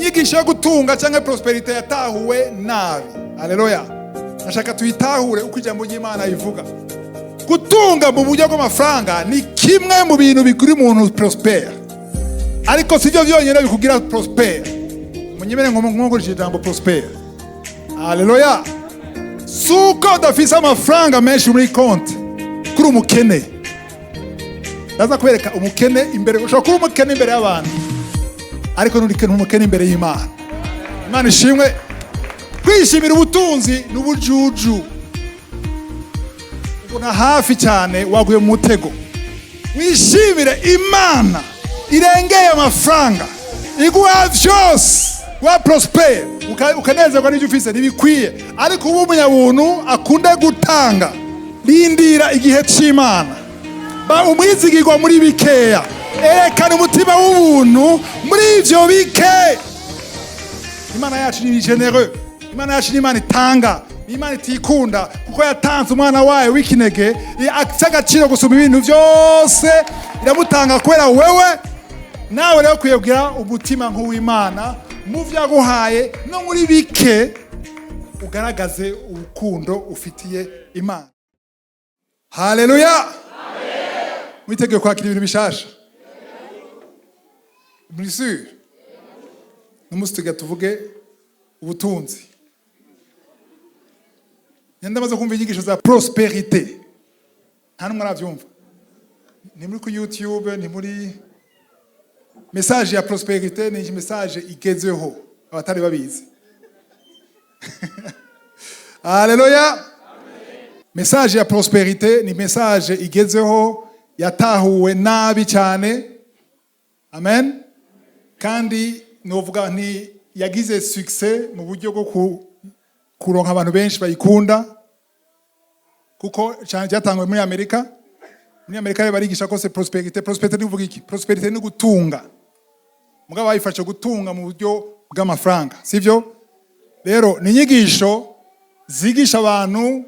inyigisho yo gutunga cyangwa prosperity yatahuwe nabi. Haleluya. Nashaka tuyitahure uko ijambo ry'Imana rivuga. Gutunga mu buryo bw'amafaranga ni kimwe mu bintu bikuri umuntu prosper. Ariko sivyo byonyine bikugira prosper. Munyemere nkomukoresha ijambo prosper. Haleluya. Suko dafisa amafaranga menshi muri konti kuri umukene. Ndaza kwereka umukene imbere, ushobora kuba umukene imbere y'abantu, ariko nurikene umukene imbere y'Imana. Imana ishimwe. Kwishimira ubutunzi n'ubujuju. Ubona hafi cyane waguye mu mutego. Wishimire Imana irengeye amafaranga. Iguha vyose. Wa prosper. Ukanezerwa n'ibyo ufise ntibikwiye. Ariko ubu umunyabuntu akunde gutanga. Lindira igihe cy'Imana. Ba umwizigirwa muri bikeya. Erekana umutima w'ubuntu muri ivyo bike. Imana yacu ni genereux. Imana yacu ni Imana itanga. Imana itikunda kuko yatanze umwana wayo w'ikinege agaciro gusoma ibintu byose iramutanga kwera wewe. Nawe rero kuyegira umutima nk'uw'Imana mu vyaguhaye no muri bike ugaragaze urukundo ufitiye Imana. Haleluya. Mwitegeye kwakira ibintu bishasha. Monsieur, numusiga tuvuge ubutunzi. Ndamaze kumva inyigisho za prosperity. Nta numwe aravyumva. Ni muri ku YouTube, ni muri message ya prosperity, ni message igezeho abatari babizi. Haleluya. Message ya prosperity ni message igezeho yatahuwe nabi cyane. Amen. Kandi novuga nti yagize success mu buryo bwo kuronka abantu benshi bayikunda, kuko cyane cyatangwe muri Amerika. Muri Amerika barigisha ko se prosperity ni uvuga iki? Prosperity ni gutunga. Mugabo bayifashe gutunga mu buryo bw'amafaranga, sivyo? Rero ni inyigisho zigisha abantu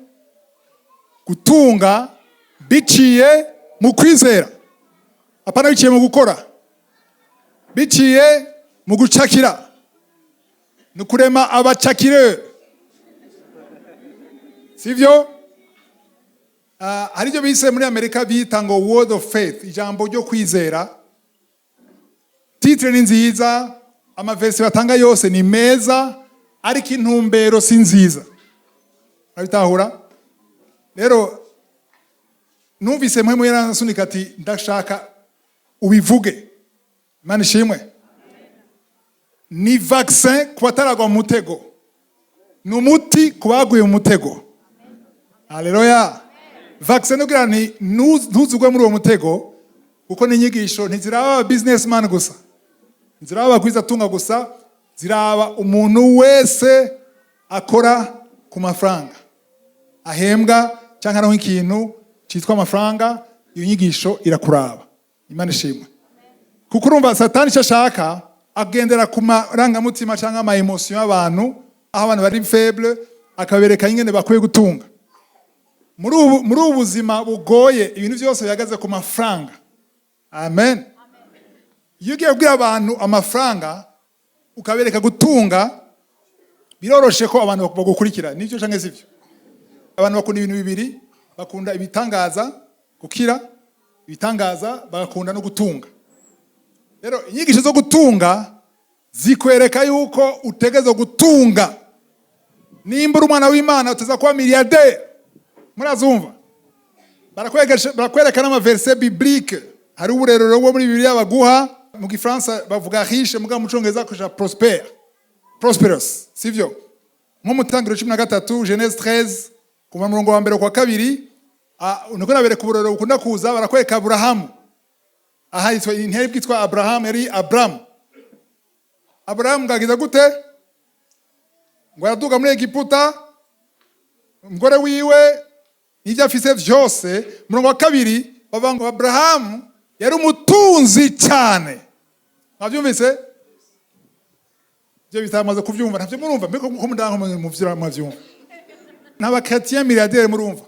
gutunga biciye mu kwizera. Apana biciye mu gukora. Biciye mu gucakira. Ni kurema abacakire. Sivyo? Hari ibyo bise muri Amerika bita ngo word of faith, ijambo ryo kwizera. Titre ni nziza, amaverse batanga yose ni meza, ariko intumbero si nziza. Abitahura? Rero numvise mpemu yarasunika ati ndashaka ubivuge. Imana ishimwe. Ni vaccin kubataragwa mu mutego. Ni umuti kubaguye mu mutego. Haleluya. Vaccine ugira ni ntuzugwe muri uwo mutego, kuko ni inyigisho ntiziraba businessman gusa. Nziraba kwiza tunga gusa, ziraba umuntu wese akora ku mafaranga. Ahembwa cyangwa araho ikintu cyitwa amafaranga, iyo nyigisho irakuraba. Imana ishimwe. Kuko urumva Satani cyashaka agendera ku marangamutima cyangwa ama emotion y'abantu, aho abantu bari faible akabereka ingene bakwiye gutunga. Muri ubu buzima bugoye ibintu byose bihagaze ku mafaranga. Amen. Iyo ugiye kubwira abantu amafaranga ukabereka gutunga, biroroshe ko abantu bagukurikira. Nibyo cyangwa sivyo? Abantu bakunda ibintu bibiri, bakunda ibitangaza, gukira, ibitangaza, bagakunda no gutunga. Rero inyigisho zo gutunga zikwereka yuko utegezo gutunga. Nimba umwana w'Imana uteza kuba milliardaire. Murazumva? Barakwereka n'amaverse biblique. Hari uburerero bwo muri Bibiliya baguha, mu Gifaransa bavuga riche, muga mu Cyongereza kuja prosper. Prosperous, sivyo? Nko mu Tangiriro 13, Genèse 13, kuva mu murongo wa mbere kwa kabiri, nuko nabereka uburerero bukunda kuza, barakwereka Abrahamu. Aha yitwa intebe bwitwa Abraham, yari Abram. Abraham ngagiza gute? Ngo yaduga muri Egiputa, umugore wiwe n'ibyo afise byose. Murongo wa kabiri bavuga ngo Abraham yari umutunzi cyane. Mwabyumvise? Byo bitamaze kubyumva, ntabyo murumva, mbiko ko mundanka mu byumva. N'abakatiye milliardaire murumva?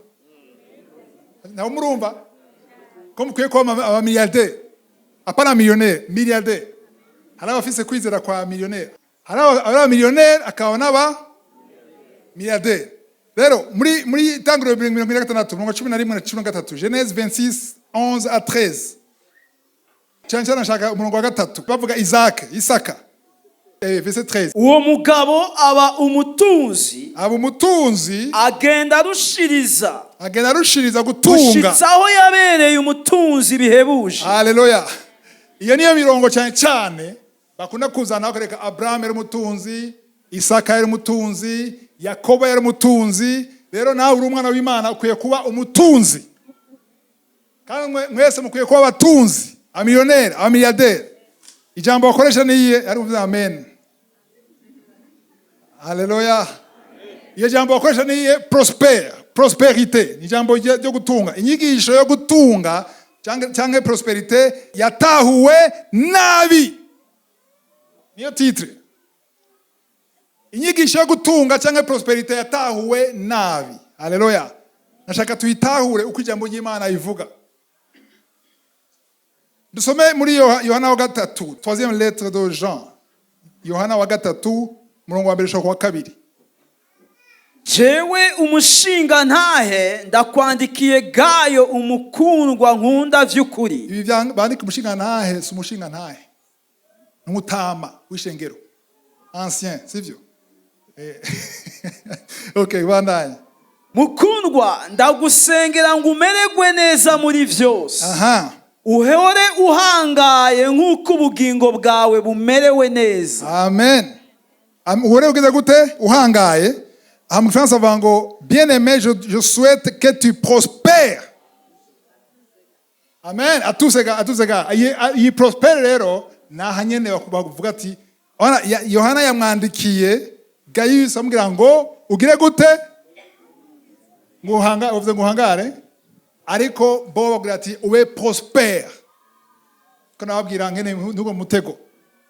Naho murumva? Ko mukwiye ko aba milliardaire. Apana millionnaire, milliardaire. Hari abafise kwizera kwa millionnaire. hari millionnaire akaba n'aba milliardaire. Rero muri Itanguriro 26 umurongo 11 na 13 Genèse 26 11 à 13 cyane nashaka umurongo wa gatatu bavuga Isaka verset 13. Uwo mugabo aba umutunzi agenda arushiriza gutunga gushitsaho yabereye umutunzi bihebuje. Haleluya. Iyo niyo mirongo cyane bakunda kuzana bakareka Abraham yari umutunzi, Isaka yari umutunzi, Yakobo yari umutunzi. Rero nawe uri umwana w'Imana ukwiye kuba umutunzi, kandi mwese mukwiye kuba abatunzi, amillionnaire, amilliardaire. Ijambo bakoresha niye ari uvuze amen. Haleluya. Iyo jambo bakoresha niye prosperité, ni jambo ryo gutunga. Inyigisho yo gutunga cyangwa prosperité yatahuwe nabi, niyo titre. Inyigisho yo gutunga cyangwa prosperité yatahuwe nabi. Haleluya. Nashaka tuyitahure uko ijambo ry'Imana ivuga. Dusome muri Yohana wa gatatu, troisième lettre de Jean. Yohana wa gatatu murongo wa 1 kwa 2. Jewe umushinga ntahe ndakwandikiye Gayo umukundwa nkunda vy'ukuri. Ibi bandika umushinga ntahe, si umushinga ntahe. N'umutama w'ishengero. Ancien, sivyo? Okay, bandanye. Mukundwa ndagusengera ngo umererwe neza muri vyose. Uhore uhangaye nk'uko ubugingo bwawe bumerewe neza. Amen. Uhore ugeze gute? Uhangaye. En français avuga ngo bien-aimé, je souhaite que tu prospères. Amen. Atusega iyi prospère rero nahanyene bakuvuga ati Yohana yamwandikiye Gaius amubwira ngo ugire gute? Uvuze ngo uhangare, ariko bo bagira ati ube prospère. Ko nababwira ngene ntugo mutego,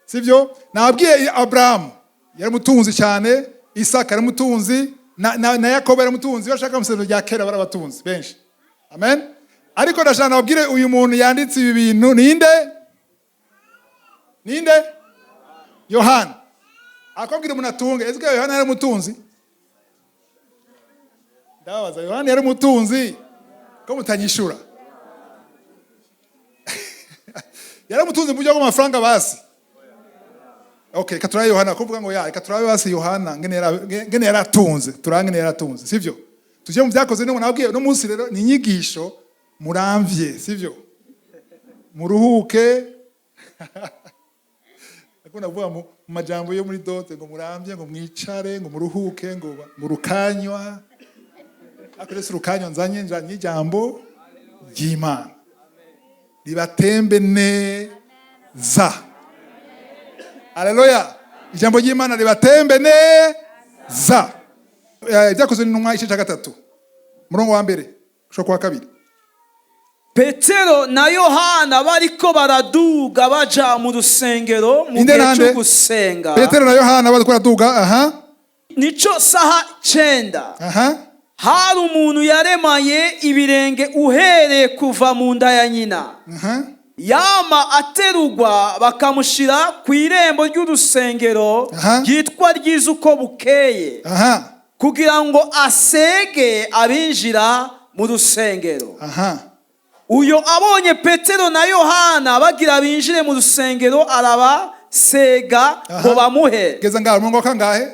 sivyo? Nababwiye Abraham yari mutunzi cyane, Isaka yari mutunzi, na Yakobo yari mutunzi. Bashaka museno rya kera barabatunzi benshi. Amen. Ariko ndashaka nababwire uyu muntu yanditse ibi bintu ninde? Yohana. Akobwira umuntu atunge, ese Yohana yari mutunzi? Ndabaza, Yohana yari mutunzi ko mutanyishura? Yari mutunzi mu buryo bw'amafaranga basi. Okay, katuraye Yohana kuvuga ngo katuraye basi Yohana ngene yaratunze, turangene yaratunze, sivyo? Tuje mu byakoze no nabwiye no munsi rero ni inyigisho muramvye, sivyo? Muruhuke. Akunda kuvuga mu majambo yo muri dote ngo muramvye, ngo mwicare, ngo muruhuke, ngo murukanywa. Akorese urukanywa nzanye ijambo ry'Imana ribatembe neza. Haleluya. Ijambo ry'Imana ribatembe neza. Ibyakozwe n'intumwa igice cya 3 murongo wa 1 kusho kwa 2. Petero na Yohana bariko baraduga baja mu rusengero mu gihe cyo gusenga. Petero na Yohana bariko baraduga, nico saha 9. Hari umuntu yaremaye ibirenge uhereye kuva mu nda ya nyina. Yama aterugwa bakamushira ku irembo ry'urusengero ryitwa ryiza uko bukeye, kugira ngo asege abinjira mu rusengero. Uyo abonye Petero na Yohana bagira binjire mu rusengero arabasega ngo bamuhe. Geza ngaho murongo kangahe?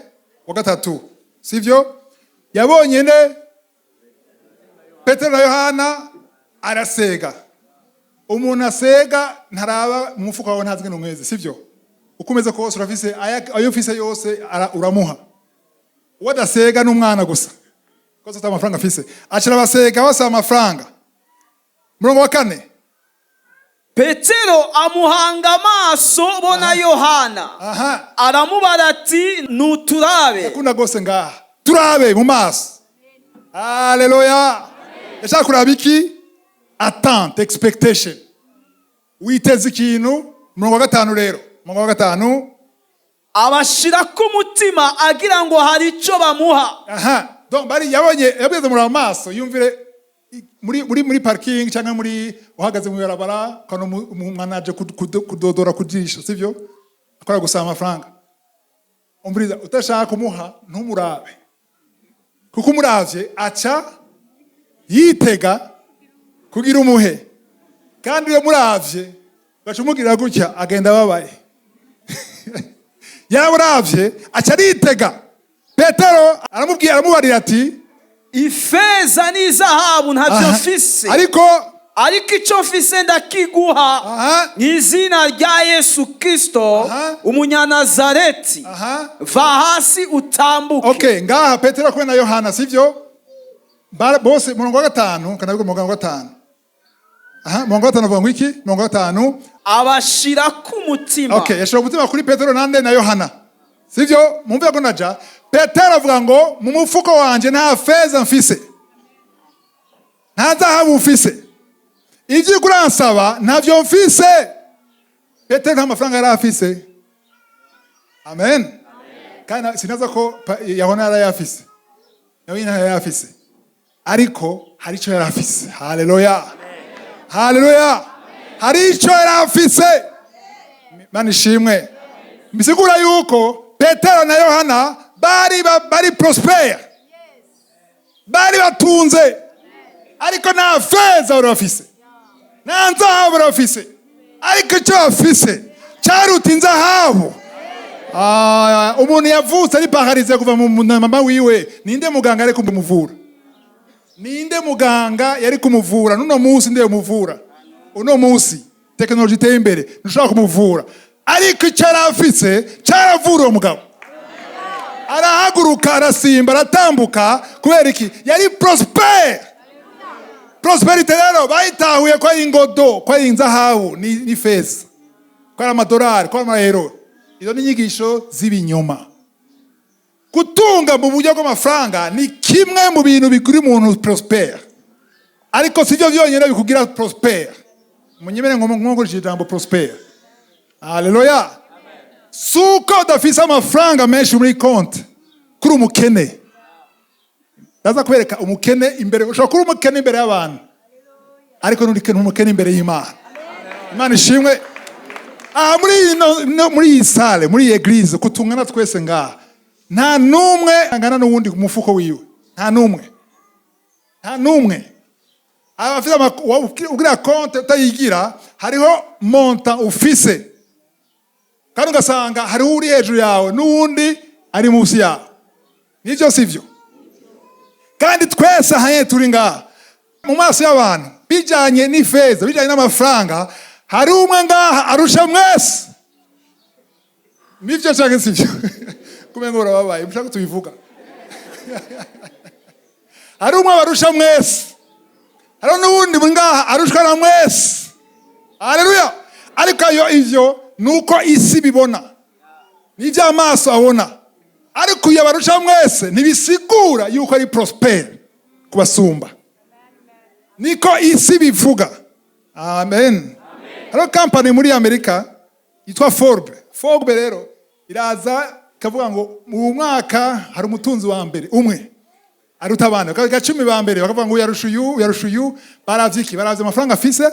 Wa 3. Sivyo? Yabonye ne Petero na Yohana arasega. Umuntu asega ntaraba mu mufuka wawe ntazwe n'umwezi, sivyo? Ukomeza ko urafise ayo ufise yose uramuha. Wadasega n'umwana gusa, ko zata amafaranga afise acira basega basa amafaranga. Murongo wa 4. Petero amuhanga amaso bona Yohana. Aramubara ati nuturabe. Akunda gose ngaha turabe mu maso. Haleluya. Yashaka kuraba iki? Attente, expectation. Witeze ikintu. Murongo wa 5 rero. Murongo wa 5 abashira ku mutima agira ngo hari ico bamuha. Donc bari yabeze muri amaso yumvire muri parking cyangwa muri uhagaze mu barabara kano umwanaje kudodora kujisho, sivyo? Akora gusaba amafaranga. umviriza, utashaka kumuha ntumurabe, kuko umuravye aca yitega kugira umuhe, kandi iyo muravye gaca umugirira gutya agenda ababaye. Yaburavye aca aritega. Petero aramubarira ati ifeza n'izahabu ntavyo mfise, ariko icyo mfise ndakiguha n'izina rya Yesu Kristo umunyanazareti, va hasi utambuke. Okay, ngaha Petero kumwe na Yohana sivyo bose murongo wa 5 kana bigo murongo wa 5. Murongo wa 5 avuga ngo iki? Murongo wa 5 abashira ku mutima. Okay, yashira umutima kuri Petero nande na Yohana sivyo. Mumve ko naja Petero avuga ngo mu mufuko wanje nta feza mfise, nta zahabu mfise, ivyo kuransaba ntavyo mfise. Petero nta mafaranga yari afise. Amen. Kana sinaza ko Yohana yari afise, nawe yari afise, ariko hari ico yari afise. Haleluya, haleluya, hari ico yari afise. Mani shimwe. Bisigura yuko Petero na Yohana bari prosper, bari batunze, ariko nta feza bari bafise, nta nzahabu bari bafise, ariko icyo bafise cyaruta inzahabu. Umuntu yavutse ari pararize kuva mu mama wiwe, ninde muganga yari kumuvura? Ninde muganga yari kumuvura? Nuno munsi ndiye muvura. Uno munsi technology iteye imbere ntushobora kumuvura, ariko icyo arafise cyaravura uwo mugabo. Arahaguruka, arasimba, aratambuka. Kubera iki? Yari prosper. Prosperity rero bayitahuye ko ingodo, ko inzahabu ni feza, ko amadolari, ko amayero. Izo ni inyigisho z'ibinyoma. Gutunga mu buryo bw'amafaranga ni kimwe mu bintu bikuri umuntu prosper, ariko sivyo vyonyene bikugira prosper. Munyemere nkomukoresha ijambo prosper. Haleluya. Suko udafise amafaranga menshi muri konti kuri umukene. Ndaza kwereka umukene imbere, ushobora kuri umukene imbere y'abantu, ariko nurikene umukene imbere y'Imana. Imana ishimwe. Muri iyi sale, muri iyi eglise kutungana twese ngaha, nta numwe angana n'uwundi ku mufuko wiwe. Nta numwe. Nta numwe. Abafite ugira konti utayigira, hariho monta ufise, kandi ugasanga hariho uri hejuru yawe n'uwundi ari munsi yawe. Nivyo sivyo? Kandi twese hanye turi ngaha mu maso y'abantu, bijanye n'ifeza, bijanye n'amafaranga, hari umwe ngaha arusha mwese. Nivyo cyangwa sivyo? Kumengo urababaye, mushaka tubivuga. Hari umwe barusha mwese, hari n'uwundi ngaha arushwa na mwese. Haleluya. Ariko ivyo nuko isi bibona, nivyo amaso abona, ariko iyo barusha mwese ntibisigura yuko ari prosper kubasumba. Niko isi bivuga. Amen. Hariho company muri Amerika yitwa Forbes. Forbes rero iraza kavuga ngo mu mwaka hari umutunzi wa mbere umwe aruta abana, ka 10 ba mbere bakavuga ngo yarusha uyu, baravyiki, baravye amafaranga afise,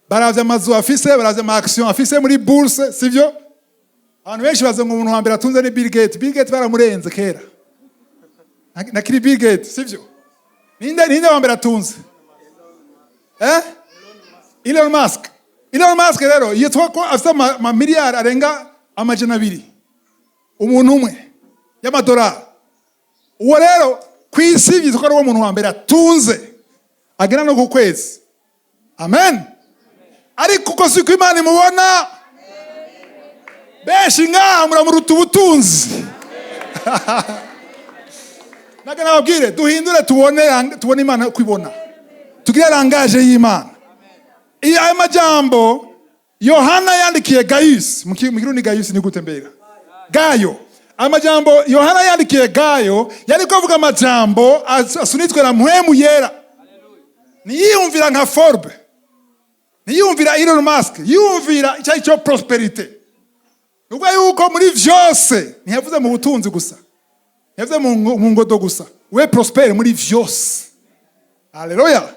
baravye amazu afise, baravye ama action afise muri bourse, sivyo? Abantu benshi baze ngo umuntu wa mbere atunze ni Bill Gates. Bill Gates baramurenze kera. Nakiri Bill Gates, sivyo? Ninde wa mbere atunze? Elon Musk. Elon Musk rero yitwa ko afite ama miliyari arenga amajana 200. Umuntu umwe y'amadolari. Uwo rero kwisi yitwa ko ari umuntu wa mbere atunze, agera no ku kwezi. Amen. Ariko uko siko Imana imubona, benshi ngaha muramuruta ubutunzi. Naga nababwire duhindure tubone Imana kwibona, tugire rangaje y'Imana. Iyo ayo majambo Yohana yandikiye Gayus, mu Kirundi Gayus ni gute mbega? Gayo. Amajambo Yohana yandikiye Gayo yari kuvuga amajambo asunitswe na Mpwemu Yera. Niyumvira nka Forbes, niyumvira Elon Musk, yumvira icyo prosperity. Nubwo yuko muri vyose ntiyavuze mu butunzi gusa, ntiyavuze mu ngodo gusa, we prosper muri vyose. Haleluya.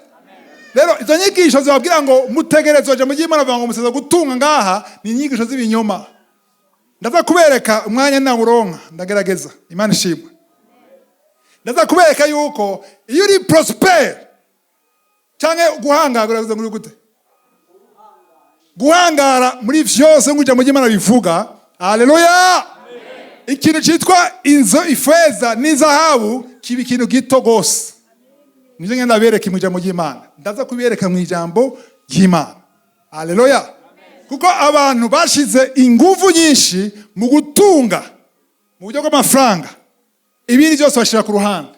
Rero izo nyigisho zibabwira ngo mutegerezwa je mu Imana, bavuga ngo museza gutunga ngaha, ni inyigisho z'ibinyoma. ndaza kubereka umwanya nawuronka ndagerageza Imana ishimwe. Ndaza kubereka yuko iyo uri prosper canke guhangara muri gute guhangara muri vyose nguja mu Imana bivuga. Haleluya. Ikintu cyitwa inzo ifeza n'izahabu kiba ikintu gito gose. Nivyo ngenda bereka mu ijambo ry'Imana. Ndaza kubereka mu ijambo ry'Imana. Haleluya. Kuko abantu bashize ingufu nyinshi mu gutunga mu buryo bw'amafaranga, ibindi byose bashira ku ruhande,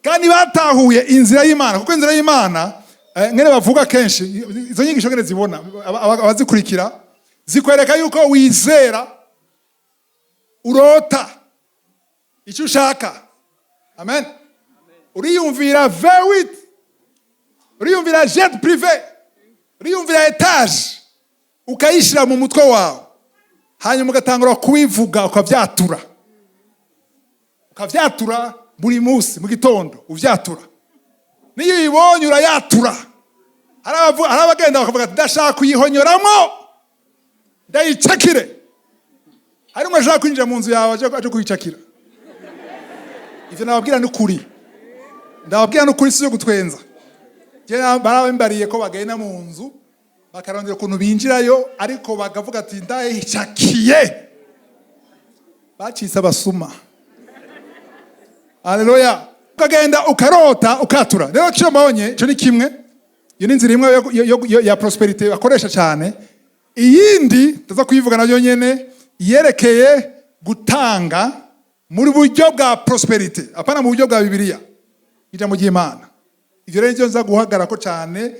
kandi batahuye inzira y'Imana. Kuko inzira y'Imana ngene bavuga kenshi, izo nyigisho ngene zibona abazikurikira zikwereka yuko wizera, urota icyo ushaka. Amen. Uriyumvira V8, uriyumvira jet privé, uriyumvira etage, ukayishira mu mutwe wawe, hanyuma ugatangura kubivuga, ukavyatura buri munsi mu gitondo uvyatura. Niyo uyibonye urayatura. Hari abagenda bakavuga ati ndashaka kuyihonyoramo ndayicakire. Hari umwe ashaka kwinjira mu nzu yawe aje kuyicakira. Ivyo nababwira n'ukuri. Ndababwira n'ukuri si yo gutwenza. Je barabembariye ko bagenda mu nzu bakarondera ukuntu binjirayo, ariko bagavuga ati ndayicakiye. Bacisa basuma. Haleluya. Ukagenda ukarota ukatura. Rero cyo mbonye cyo ni kimwe. Iyo ni inzira imwe ya prosperity bakoresha cyane. Iyindi ndaza kuyivuga nayo nyene yerekeye gutanga muri buryo bwa prosperity, apana mu buryo bwa Bibiliya, ijambo ry'Imana. Ivyo rero nzo nza guhagara ko cyane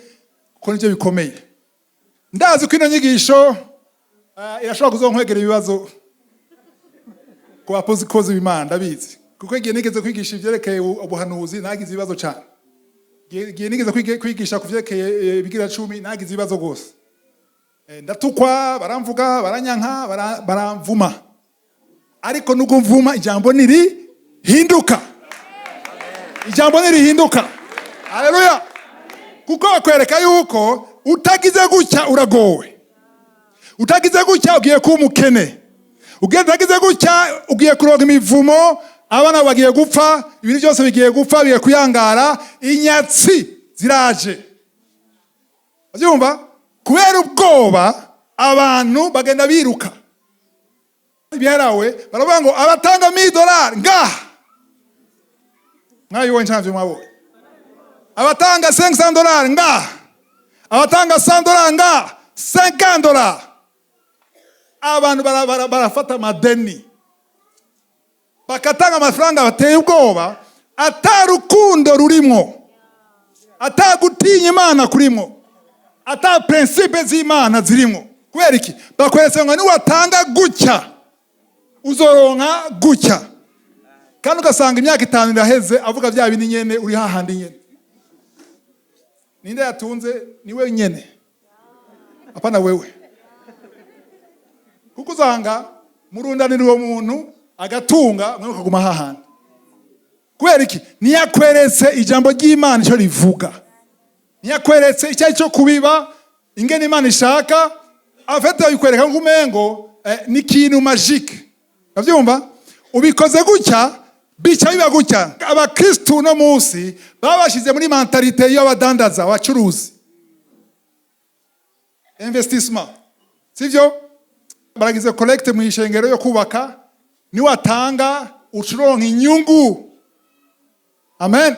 kuko nivyo bikomeye. Ndazi ko ino nyigisho irashobora kuzonkwegera ibibazo ku bapozi kozi b'Imana, ndabizi. Kuko igihe nigeze kwigisha ivyerekeye ubuhanuzi nagize ibibazo cyane. Igihe nigeze kwigisha kuvyerekeye bigira 10 nagize ibibazo gose. Ndatukwa, baramvuga, baranyanka, baramvuma. Ariko nuko mvuma ijambo niri hinduka. Ijambo niri hinduka. Haleluya. Kuko akwereka yuko utagize gutya uragowe. Utagize gutya ugiye kuba umukene. Utagize gutya ugiye kuronka imivumo, abana bagiye gupfa, ibintu byose bigiye gupfa, bigiye kuyangara, inyatsi ziraje. Ubyumva? Kubera ubwoba abantu bagenda biruka. Biharawe baravuga ngo abatanga $1,000 ngaha. Mwayo nchavyo mwabo. Abatanga $500 ngaha. Abatanga $100 ngaha. $50. Abantu barafata madeni. Bakatanga amafaranga bateye ubwoba, atarukundo rurimo, atagutinya Imana kurimo, ata principe z'Imana zirimo. Kubera iki? Bakweretse ngo niwatanga gutya uzoronka gutya. Kandi ugasanga imyaka 5 iraheze avuga bya bindi nyene uri hahandi nyene. Ninde yatunze? Ni wewe nyene. Apana wewe. Kuko uzanga murundanira uwo muntu agatunga mwe kuguma hahandi. Kubera iki? Niyakweretse ijambo ry'Imana cyo rivuga. Niyakweretse icyayi cyo kubiba ingene Imana ishaka, afete yikwereka ngumengo ni kintu magique. Ubyumva? Ubikoze gutya bica biba gutya. Abakristo no munsi babashize muri mentalite y'abadandaza abacuruzi. Investissement. Sivyo? Baragize collect mu ishengero yo kubaka, ni watanga ucuronka inyungu. Amen.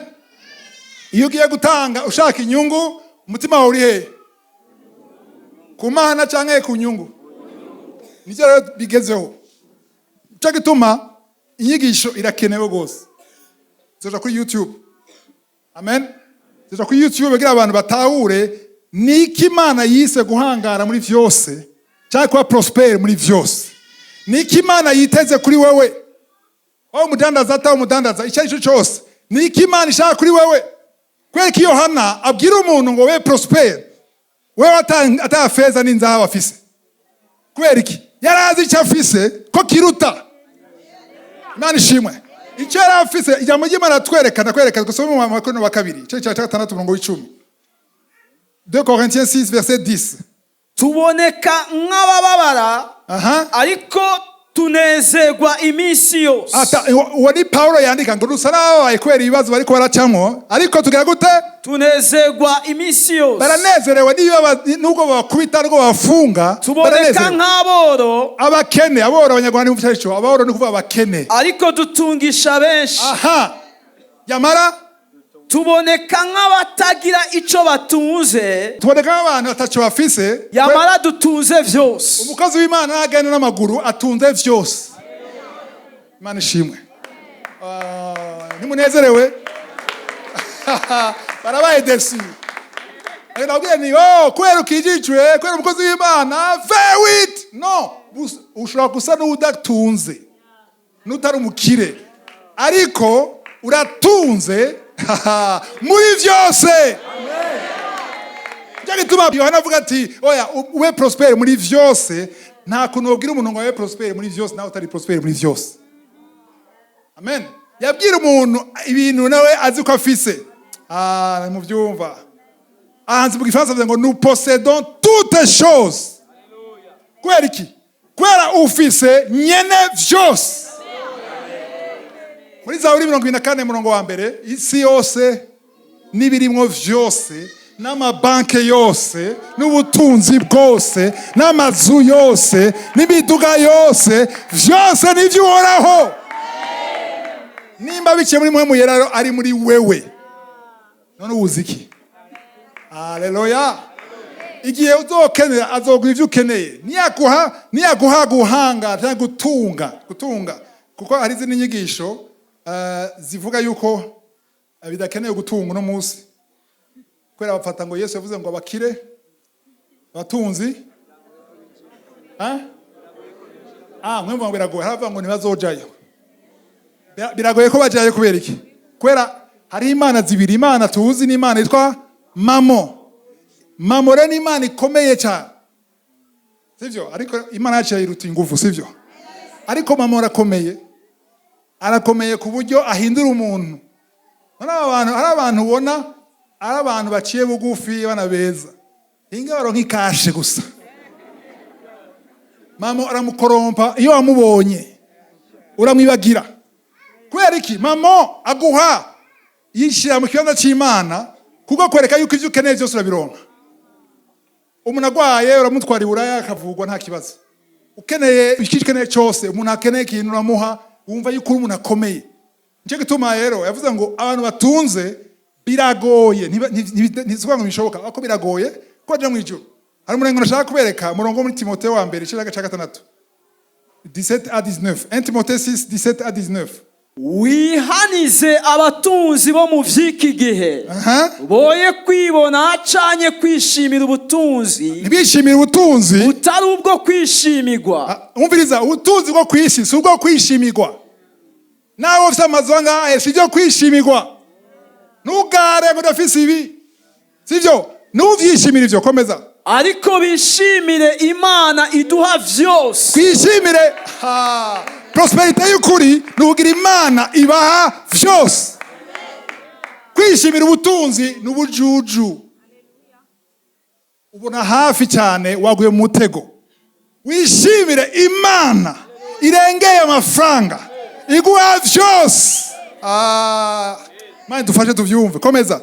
Iyo ugiye gutanga ushaka inyungu, umutima wawe uri he? Ku Mana canke ku nyungu? Nivyo rero bigezeho. Cyo gituma inyigisho irakenewe gose. Zoja kuri YouTube. Amen. Zoja kuri YouTube kugira abantu batahure niki Imana yise guhangara muri vyose, cyangwa kuba prosper muri vyose. Niki Imana yiteze kuri wewe? Aho umudandaza ataho umudandaza icyo cyose. Niki Imana ishaka kuri wewe? Kweki Yohana abwira umuntu ngo we prosper, wewe atafeza n'inzaha afise. Kubera iki? Yarazi icyo afise ko kiruta. Imana ishimwe. Icyo yari afise ijambo ry'Imana kwereka gusoma mu Makono wa 2 cyo cya 6:10. 2 Corinthiens 6 verset 10. tuboneka nk'abababara ariko tunezerwa iminsi yose. Uwo ni Paulo yandika ngo dusa n'ababaye kubera ibibazo bariko baracamwo ariko tugira gute? Tunezerwa iminsi yose. Baranezerewe nubwo bakubita nubwo bafunga. Tuboneka nk'aboro, abakene. Aboro abanyarwanda mu cyarico, aboro ni kuvuga abakene ariko dutungisha benshi. Yamara tuboneka nk'abatagira ico batunze, tuboneka nk'abantu bataco bafise, yamara dutunze vyose. Umukozi w'Imana agenda n'amaguru atunze vyose. Imana ishimwe. Nimunezerewe. Barabaye desi. Nabwiye ni kwera ukijicwe, kwera umukozi w'Imana, very it. No, ushobora gusa n'udatunze. N'utari umukire. Ariko uratunze muri vyose. Amen. Gituma Yohana avuga ati, oya ube prospere muri vyose, nta kuntu wabwira umuntu ngo abe prospere muri vyose nawe utari prospere muri vyose. Amen. Yabwira umuntu ibintu nawe azi ko afise. Mu byumva. Ahanze mu Gifaransa bavuga ngo nous possédons toutes choses. Alléluia. Kwera iki? Kwera ufise nyene vyose. Muri Zaburi 24 murongo wa mbere, isi yose nibirimwo vyose, n'amabanke yose, n'ubutunzi bwose, n'amazu yose, n'ibiduga yose, vyose nivyo uhoraho. Nimba biciye muri mwe muyera ari muri wewe. None uziki. Haleluya. Igihe uzokenera azoguha ivyo ukeneye. Niyaguha guhanga cyangwa gutunga. Kuko hari izindi nyigisho zivuga yuko bidakeneye gutunga no munsi. Kwera bafata ngo Yesu yavuze ngo abakire batunzi. Mwemwe ngo biragoye. Haravuga ngo ntibazojayo. Biragoye ko bajayo kubera iki? Kwera hari imana zibiri, imana tuzi ni imana yitwa Mamo. Mamo rero ni imana ikomeye cyane. Sivyo? Ariko imana yacu iruta ingufu, sivyo? Ariko Mamo arakomeye ku buryo ahindura umuntu. Hari abantu ubona, ari abantu baciye bugufi banabeza. Inga baronka ikashe gusa. Mamo aramukorompa, iyo wamubonye uramwibagira. Kubera iki? Mamo aguha yishira mu kibanza cy'Imana kuko kwereka yuko ivyo ukeneye byose urabironka. Umuntu agwaye uramutwara iburaya akavugwa nta kibazo. Ukeneye ikikeneye cyose, umuntu akeneye ikintu uramuha, wumva yuko umuntu akomeye. Nje gituma rero yavuze ngo abantu batunze biragoye, ntizwa ngo bishoboka, ako biragoye ko aje mu ijuru. Hari umurengo nashaka kubereka murongo muri Timotheo wa mbere cyaga 6 17 à 19. 1 Timothée 6 17 à 19. Wihanize abatunzi bo mu vy'iki gihe, boye kwibona canye kwishimira ubutunzi, ntibishimira ubutunzi utari ubwo kwishimirwa. Umviriza, ubutunzi bwo kwisi si ubwo kwishimirwa. Nawe ufite amazwanga si byo kwishimirwa. Ntugare ngo ndafise ibi, sivyo? Nuvyishimira ivyo, komeza. Ariko bishimire Imana iduha vyose. Kwishimire prosperite y'ukuri nugira Imana ibaha vyose. Kwishimira ubutunzi n'ubujuju. Ubona hafi cyane waguye mu mutego. Wishimire Imana irengeye amafaranga iguha vyose. Mani dufashe tuvyumve, komeza.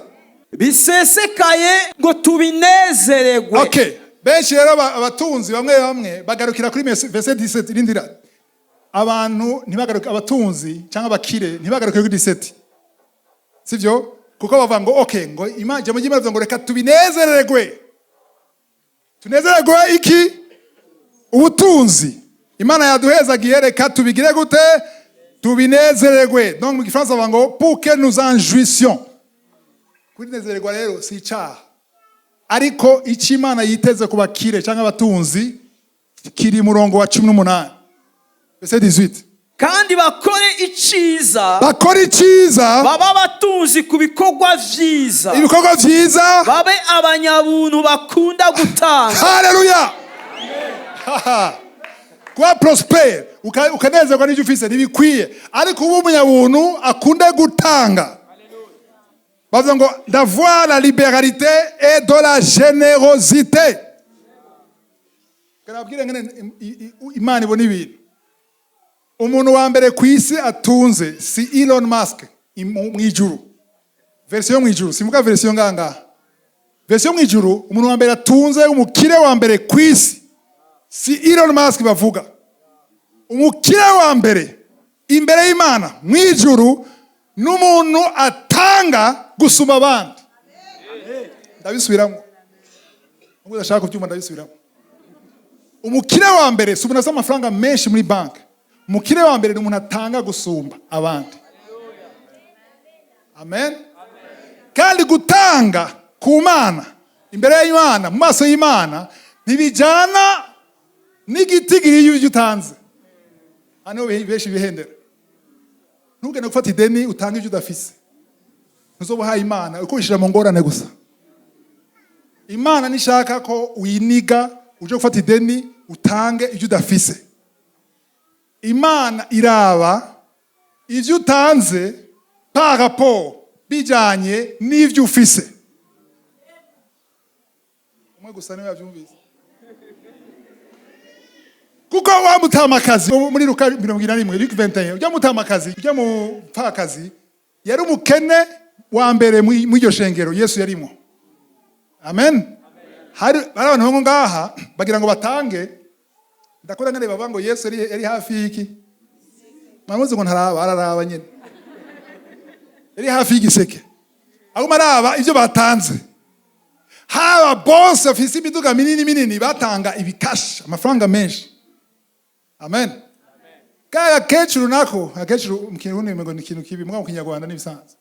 Bisesekaye ngo tubinezeregwe. Okay, benshi rero abatunzi bamwe bagarukira kuri verset 17 irindira. Abantu ntibagaruke, abatunzi cyangwa abakire ntibagaruke kuri 17. Sivyo? Kuko bavuga ngo okay, ngo imanje mu gimara ngo reka tubinezeregwe. Tunezeregwe iki? Ubutunzi. Imana yaduhezagiye, reka tubigire gute? Tubinezeregwe. Donc mu Gifaransa bavuga ngo pour que nous en jouissions. Kunezererwa rero si icyaha, ariko icyo Imana yiteze ku bakire cyangwa abatunzi kiri murongo wa 18 verset 18. Kandi bakore iciza, baba batunzi ku bikorwa vyiza, ibikorwa vyiza, babe abanyabuntu bakunda gutanga. Haleluya. Kwa prosper ukanezerwa n'icyo ufise ntibikwiye, ariko ubu umunyabuntu akunde gutanga. D'avoir la libéralité et de la générosité. Garabwire ngene Imana ibona ibintu. Umuntu wa mbere ku isi atunze si Elon Musk mu ijuru. Version mu ijuru, simuka version nganga. Version mu ijuru, umuntu wa mbere atunze umukire wa mbere ku isi si Elon Musk bavuga. Umukire wa mbere imbere y'Imana mu ijuru n'umuntu atanga gusuma abandi. Ndabisubiramo. Ngo ndashaka kubyumva ndabisubiramo. Umukire wa mbere si umuntu afite amafaranga menshi muri banki. Umukire wa mbere ni umuntu atanga gusumba abandi. Amen. Kandi gutanga ku Mana imbere y'Imana mu maso y'Imana ntibijyana n'igitigiri y'ibyo utanze. Hano benshi bihendera. Ntugende gufata ideni utanga ibyo udafise. Ntuzobaha Imana ukoresheje mu ngorane gusa. Imana nishaka ko winiga uje gufata ideni utange ibyo udafise. Imana iraba ibyo utanze par rapport bijanye n'ibyo ufise. Umwe gusa niwe yabyumvise. Kuko wa mutamakazi muri Luka 21 Luke 21 ujya mutamakazi ujya mu pfakazi yari umukene wa mbere mu iryo shengero Yesu yarimo. Amen. Hari abantu ngo ngaha bagira ngo batange ndakora ngane baba ngo Yesu yari hafi y'iki? Mwamuze ngo ntaraba araraba nyine. Yari hafi y'igiseke. Aho maraba ibyo batanze. Haba boss ofisi imiduga minini batanga ibikashi amafaranga menshi. Amen. Kaya kecuru nako, akecuru mkirundi ngo ni kintu kibi mwa mukinyarwanda n'ibisanzwe.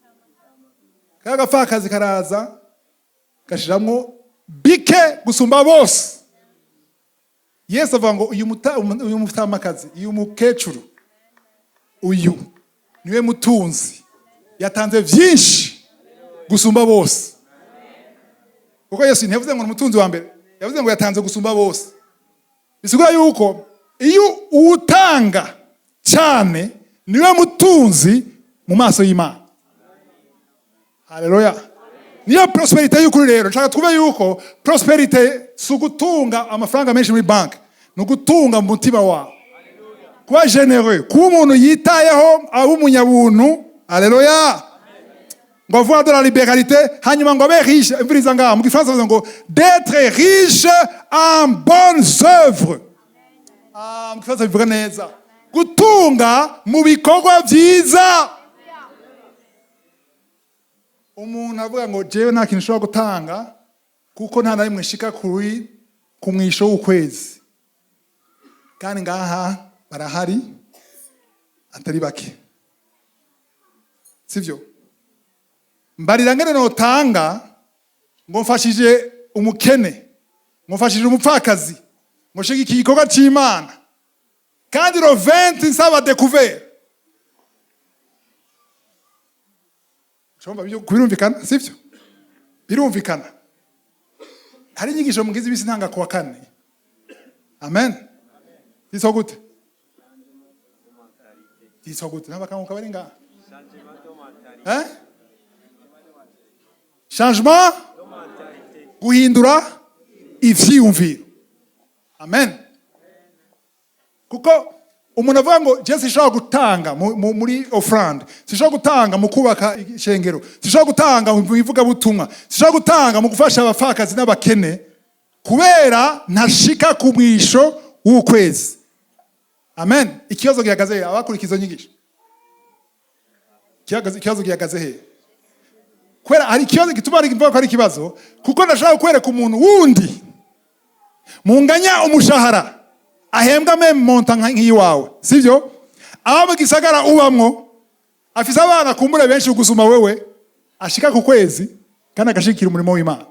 Kaya gapfakazi karaza gashiramwo bike gusumba bose. Yesu avuga ngo uyu mutamakazi, uyu mukecuru, uyu niwe mutunzi yatanze byinshi gusumba bose. Kuko Yesu ntiyavuze ngo umutunzi wa mbere, yavuze ngo yatanze gusumba bose. Bisigura yuko iyo utanga cyane niwe mutunzi mu maso y'Imana. Haleluya. Niyo prosperity y'ukuri rero. Nshaka twumve yuko prosperity sugutunga amafaranga menshi muri bank. Nugutunga mu mutima wawe. Kuba genereux, kuba umuntu yitayeho abo umunyabuntu. Haleluya. Ngo avoir de la libéralité, hanyuma ngo abe riche, imviriza ngaha mu gifaransa bavuga ngo d'être riche en bonnes œuvres. Mu gifaransa bivuga neza. Gutunga mu bikorwa byiza. Umuntu avuga ngo jewe nta kintu ushobora gutanga kuko nta na rimwe nshika ku mwisho w'ukwezi. Kandi ngaha barahari atari bake. Sivyo? Mbarira ngene notanga ngo mfashije umukene, ngo mfashije umupfakazi, ngo shigiki igikorwa c'Imana. Kandi ro 20 nsaba découvert. Chomba birumvikana, sivyo? Birumvikana. Hari inyigisho mugize ibisi ntanga kuwa kane. Amen. Diso gute? Diso gute? Nabakamuka bari ngaha. Hein? Changement guhindura ivyiyumviro. Amen. Kuko umuntu avuga ngo je sishobora gutanga muri offrande, sishobora gutanga mu kubaka ishengero, sishobora gutanga mu bivuga butumwa, sishobora gutanga mu gufasha abafakazi n'abakene kubera ntashika ku mwisho w'ukwezi. Amen. Ikibazo gihagaze abakurikizo nyigisho. Ikibazo gihagaze he? Kwera hari ikibazo gituma ari mvuga ko ari ikibazo kuko ndashaka kwereka umuntu wundi munganya umushahara ahembwa meme monta nk'iwawe, sivyo? Aba mu gisagara ubamwo afise abana kumbure benshi gusuma wewe ashika ku kwezi kandi agashikira umurimo w'Imana.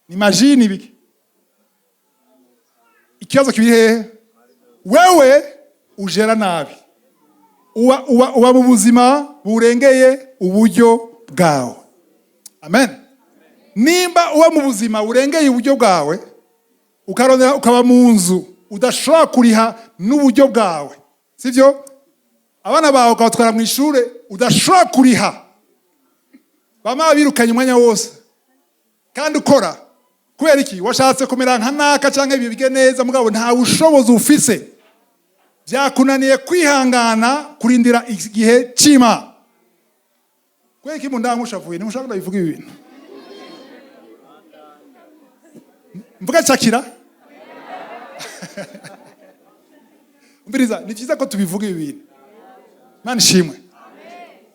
Imagine ibiki. Ikibazo kibiri hehe? Wewe ujera nabi. Uba mu buzima burengeye uburyo bwawe. Amen. Nimba uba mu buzima burengeye uburyo bwawe ukarondera ukaba mu nzu udashobora kuriha n'uburyo bwawe, sivyo? Abana bawe ukabatwara mu ishure udashobora kuriha, bama birukanye umwanya wose kandi ukora kubera iki washatse kumera nka naka cyangwa ibibige neza mugabo nta bushobozi ufise byakunaniye kwihangana kurindira igihe cy'Imana. Kubera iki mundankushavuye nimushaka ndabivuga ibi bintu mvuga cyakira mbiriza ni byiza ko tubivuga ibi bintu. Imana ishimwe.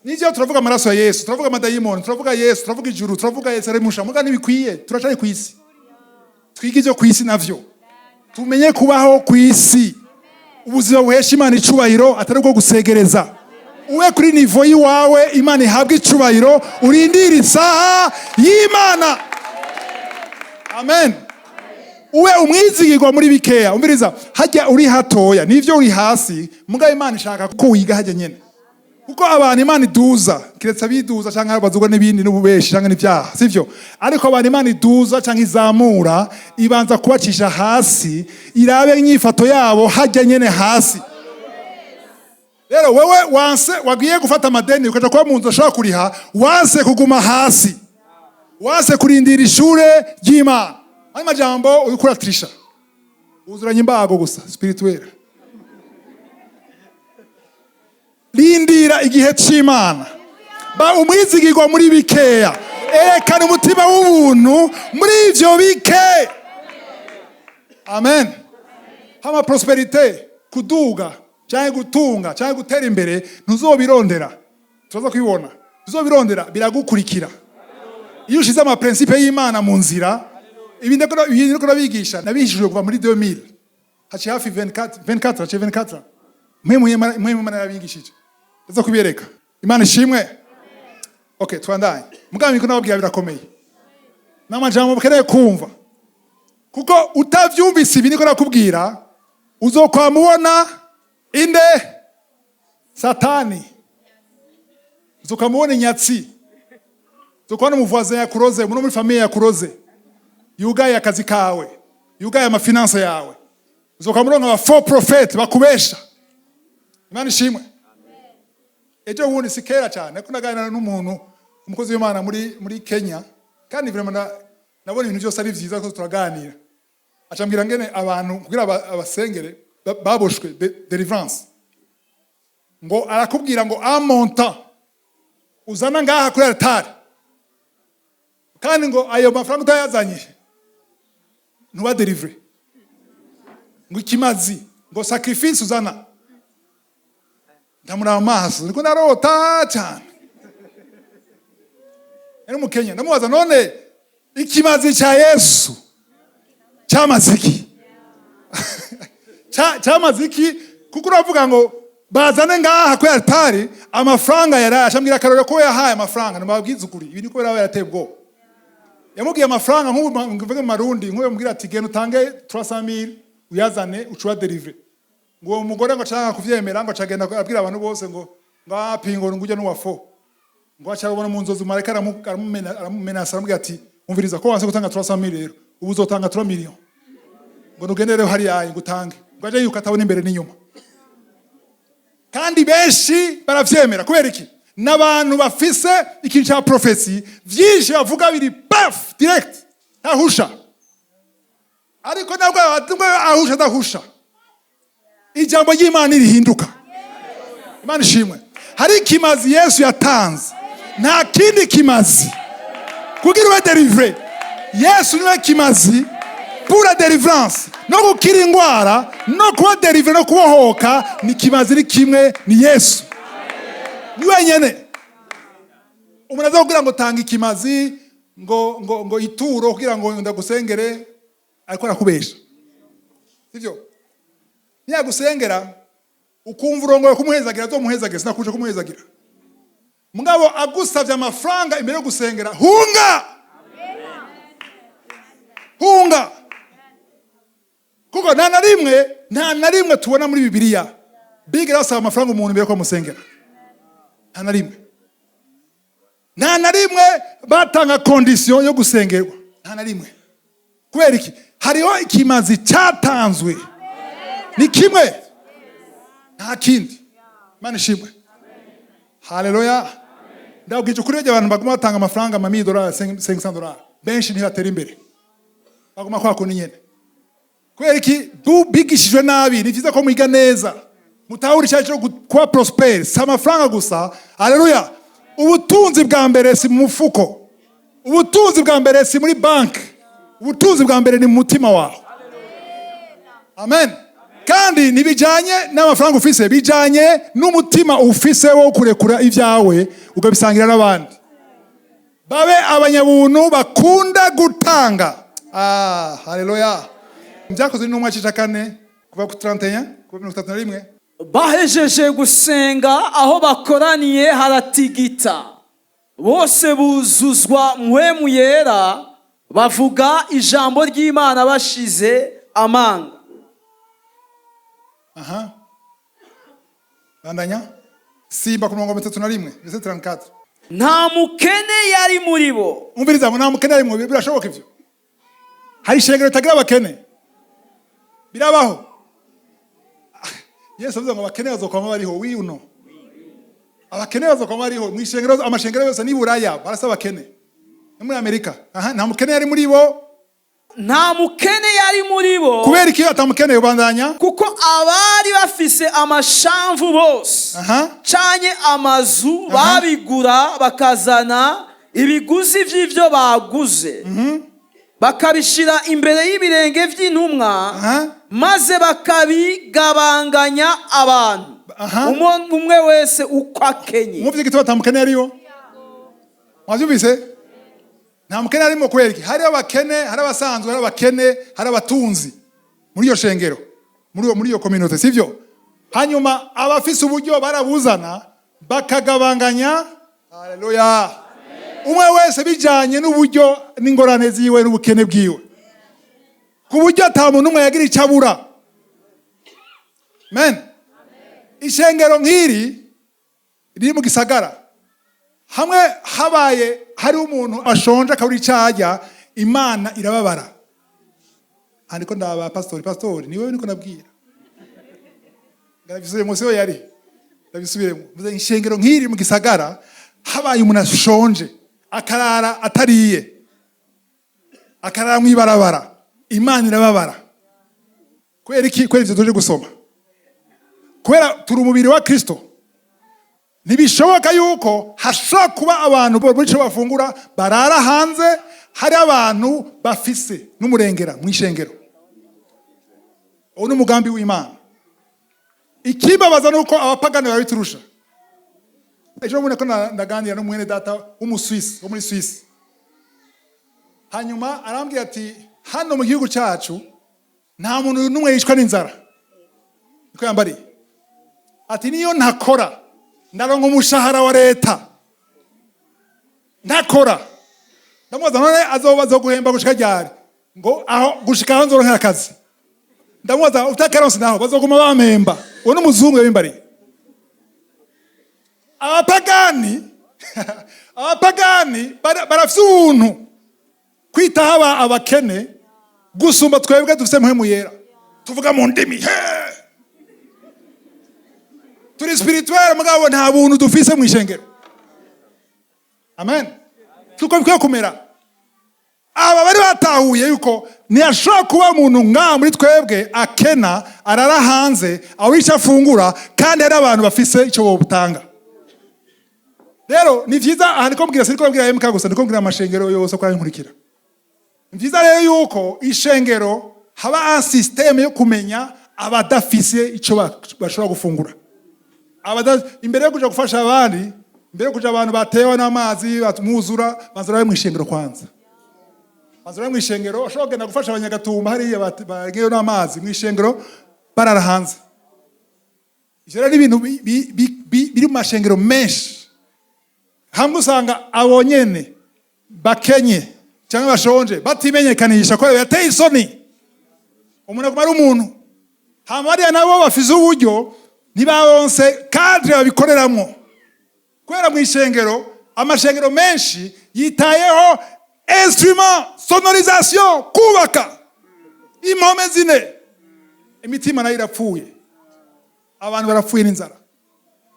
Nijyo turavuga amaraso ya Yesu, turavuga amadayimoni, turavuga Yesu, turavuga ijuru, turavuga Yerusalemu, muga nibikwiye turacari ku isi. Twige ibyo ku isi navyo. Tumenye kubaho ku isi. Ubuzima buhesha Imana icubahiro atari bwo gusegereza. Uwe kuri nivo yiwawe Imana ihabwa icubahiro urindira isaha y'Imana. Amen. Uwe umwizigirwa muri bikeya. Umviriza hajya uri hatoya nivyo uri hasi muga Imana ishaka ko wiga hajya nyene. Kuko abantu Imana iduza kiretse abiduza cyangwa bazugwa n'ibindi n'ububeshi cyangwa n'ibyaha sivyo, ariko abantu Imana iduza cyangwa izamura ibanza kubacisha hasi irabe inyifato yabo hajya nyene hasi. Rero wewe wanse wagiye gufata amadeni ukaja kwa munzu ashaka kuriha wanse kuguma hasi, wanse kurindira ishure ry'Imana. Ayo majambo ukura trisha uzuranye imbago gusa spirituel. Lindira igihe cy'Imana. Ba umwizigirwa muri bikeya. Erekana umutima w'ubuntu muri ivyo bike. Amen. Hama prosperite kuduga cyangwa gutunga cyangwa gutera imbere ntuzobirondera. Tuzaza kubibona. Ntuzobirondera biragukurikira. Iyo ushize ama principe y'Imana mu nzira ibindi ko nabigisha nabishijwe kuva muri 2000 haci hafi 24 mwe narabigishije ndaza kubireka. Imana ishimwe. Okay, twandanye. Mugambi ko nababwira birakomeye n'amajambo mukeneye kumva kuko utavyumvise ibi niko nakubwira uzokwamubona inde Satani, uzokwamubona inyatsi, uzokwamubona umuvoisin yakuroze muri famille yakuroze yugaye akazi kawe, yugaye amafinanse yawe, uzokwamubona aba faux prophètes bakubesha. Imana ishimwe. Ejo wundi sikera cyane ko naganira n'umuntu umukozi w'Imana muri Kenya kandi vraiment nabona ibintu byose ari byiza ko turaganira. Acambwira ngene abantu kugira abasengere baboshwe deliverance ngo arakubwira ngo amonta uzana ngaha kuri altar kandi ngo ayo mafaranga utayazanye ntuba delivery ngo ikimazi ngo sacrifice uzana ndamura amaso niko narota cyane. Ero mu Kenya ndamubaza none ikimazi cha Yesu cyamaziki cyamaziki kuko uravuga ngo bazane ngaha ku altari amafaranga yarashambira karore ko yahaye amafaranga nababwiza ukuri ibi niko barawe yatebwo yamubwiye amafaranga nk'uvuge mu marundi nk'uyo mubwira ati genda utange 300,000 uyazane ucuwa delivery ngo umugore ngo cyangwa kuvyemera ngo cagenda abwira abantu bose ngo ngapingo ngujya n'uwafo ngo acabona mu nzozi mareka aramumena aramubwira ati umviriza ko wanse gutanga 300,000 rero ubu uzotanga 3 million ngo nugendere hari ayi gutange ngo aje yuko atabona imbere n'inyuma. Kandi benshi baravyemera kubera iki n'abantu bafise ikintu cya prophecy vyinshi bavuga biri paf direct ahusha, ariko nabwo ahusha dahusha ijambo ry'Imana rihinduka. Imana ishimwe. Hari kimazi Yesu yatanze nta kindi kimazi kugira ube delivery. Yesu niwe kimazi pour la délivrance no gukira ingwara no kuba delivery no kubohoka ni kimazi ni kimwe ni Yesu ni wenyene. Umuntu azakugira ngo tanga ikimazi ngo ituro kugira ngo ndagusengere ariko nakubesha sivyo. Niyagusengera ukumva urongoye kumuhezagira zo muhezagira sinakuje kumuhezagira mugabo agusavye amafaranga imbere yo gusengera hunga kuko nta na rimwe tubona muri Bibiliya bigira basaba amafaranga umuntu imbere ko musengera. Nta na rimwe batanga condition yo gusengerwa nta na rimwe. Kubera iki hariho ikimazi cyatanzwe ni kimwe nta kindi. Imana ishimwe. Haleluya. Ndabwije kuri abantu baguma batanga amafaranga $1,000 $500 benshi ntibatera imbere baguma kwa kundi nyene. Kubera iki bigishijwe nabi, ni vyiza ko mwiga neza. Mutahura icyo kuba prosper, si amafaranga gusa. Haleluya. Ubutunzi bwa mbere si mu mufuko. Ubutunzi bwa mbere si muri bank. Ubutunzi bwa mbere ni mu mutima wawe. Amen. Kandi nibijanye n'amafaranga ufise, bijanye n'umutima ufise wo kurekura ivyawe ugabisangira n'abandi. Babe abanyabuntu bakunda gutanga. Haleluya. Mvyakozwe n'umwa cicakane kuva ku 31 kuva 31. Bahejeje gusenga aho bakoraniye haratigita. Bose buzuzwa mpwemu yera bavuga ijambo ry'Imana bashize amanga. Bandanya. Simba ku 31 verset 34. Nta mukene yari muri bo. Umviriza nta mukene yari mu bo, birashoboka ivyo. Hari ishengero ritagira abakene. Birabaho. Yesu avuga ngo abakene bazokwama bariho, we uno. Abakene bazokwama bariho, mu ishengero amashengero yose ni Buraya, barasaba abakene. No muri Amerika. Nta mukene yari muri bo. Nta mukene yari muri bo. Kubera iki atamukene yobandanya? Kuko abari bafise amashamvu bose. Canye amazu babigura bakazana ibiguzi vy'ivyo baguze. Bakabishira imbere y'ibirenge vy'intumwa maze bakabigabanganya abantu. Umuntu umwe wese uko akenye. Muvye gito atamukene yariyo? Mwavyumvise? Nta mukene arimo kubera iki? Hari abakene, hari abasanzwe, hari abakene, hari abatunzi muri iyo shengero, muri iyo community, sivyo? Hanyuma abafise uburyo barabuzana bakagabanganya. Haleluya. Umwe wese bijanye n'uburyo n'ingorane ziwe n'ubukene bwiwe. Ku buryo ata muntu umwe yagira icabura. Amen. Ishengero nk'iri riri mu gisagara. Hamwe habaye hari umuntu ashonje akabura icajya, Imana irababara. Andiko ndaba pastori niwe niko nabwira. Ndabisubire mu siyo yari. Ndabisubiremo. Muze ishengero nk'iri mu gisagara habaye umuntu ashonje akarara atariye. Akarara mu ibarabara. Imana irababara. Kwera iki? Kwera ivyo tuje gusoma. Kwera turi umubiri wa Kristo. Ntibishoboka yuko hashobora kuba abantu b'ico bafungura barara hanze, hari abantu bafise n'umurengera mu ishengero. Uwo ni umugambi w'Imana. Ikibabaza nuko abapagani babiturusha. Ejo bundi ko ndaganira n'umwene data w'umuswisi wo muri Swiss. Hanyuma arambwira ati hano mu gihugu cyacu nta muntu n'umwe yishwa n'inzara. Niko yambari. Ati niyo ntakora ndaronka umushahara wa leta. Ntakora. Ndamubaza none azobaza guhemba gushika ryari? Ngo aho gushika aho nzoronka akazi. Ndamubaza utakaronse naho bazoguma bamemba. Uwo n'umuzungu yabimbari. Abapagani barafise ubuntu kwitaho abakene gusumba twebwe dufise mpwemu yera. Tuvuga mu ndimi. Turi spirituel mugabo nta buntu dufise mu ishengero. Amen. Tuko bikwiye kumera. Aba bari batahuye yuko ntiyashobora kuba umuntu nka muri twebwe akena arara hanze aho icyo afungura kandi hari abantu bafise icyo bobutanga. Rero ni vyiza aha niko mbwira siko mbwira MK gusa niko mbwira amashengero yose kwa nkurikira. Ni vyiza rero yuko ishengero haba un systeme yo kumenya abadafise icyo bashobora gufungura. Imbere yo kuja gufasha abandi, imbere yo kuja abantu batewe n'amazi batumuzura, bazura mu ishengero kwanza. Bazura mu ishengero ashobora kugenda gufasha abanyagatumba hariya bagiye n'amazi mu ishengero barara hanze. Ijoro ni ibintu biri mu mashengero menshi. Hamwe usanga abonyene bakenye cyangwa bashonje batimenyekanisha ko yateye isoni. Umuntu aguma ari umuntu. Hamariya nabo bafize uburyo ntibabonse cadre babikoreramwo. Kwera mu ishengero amashengero menshi yitayeho instrument sonorisation kubaka impome zine. Imitima nayo irapfuye. Abantu barapfuye n'inzara.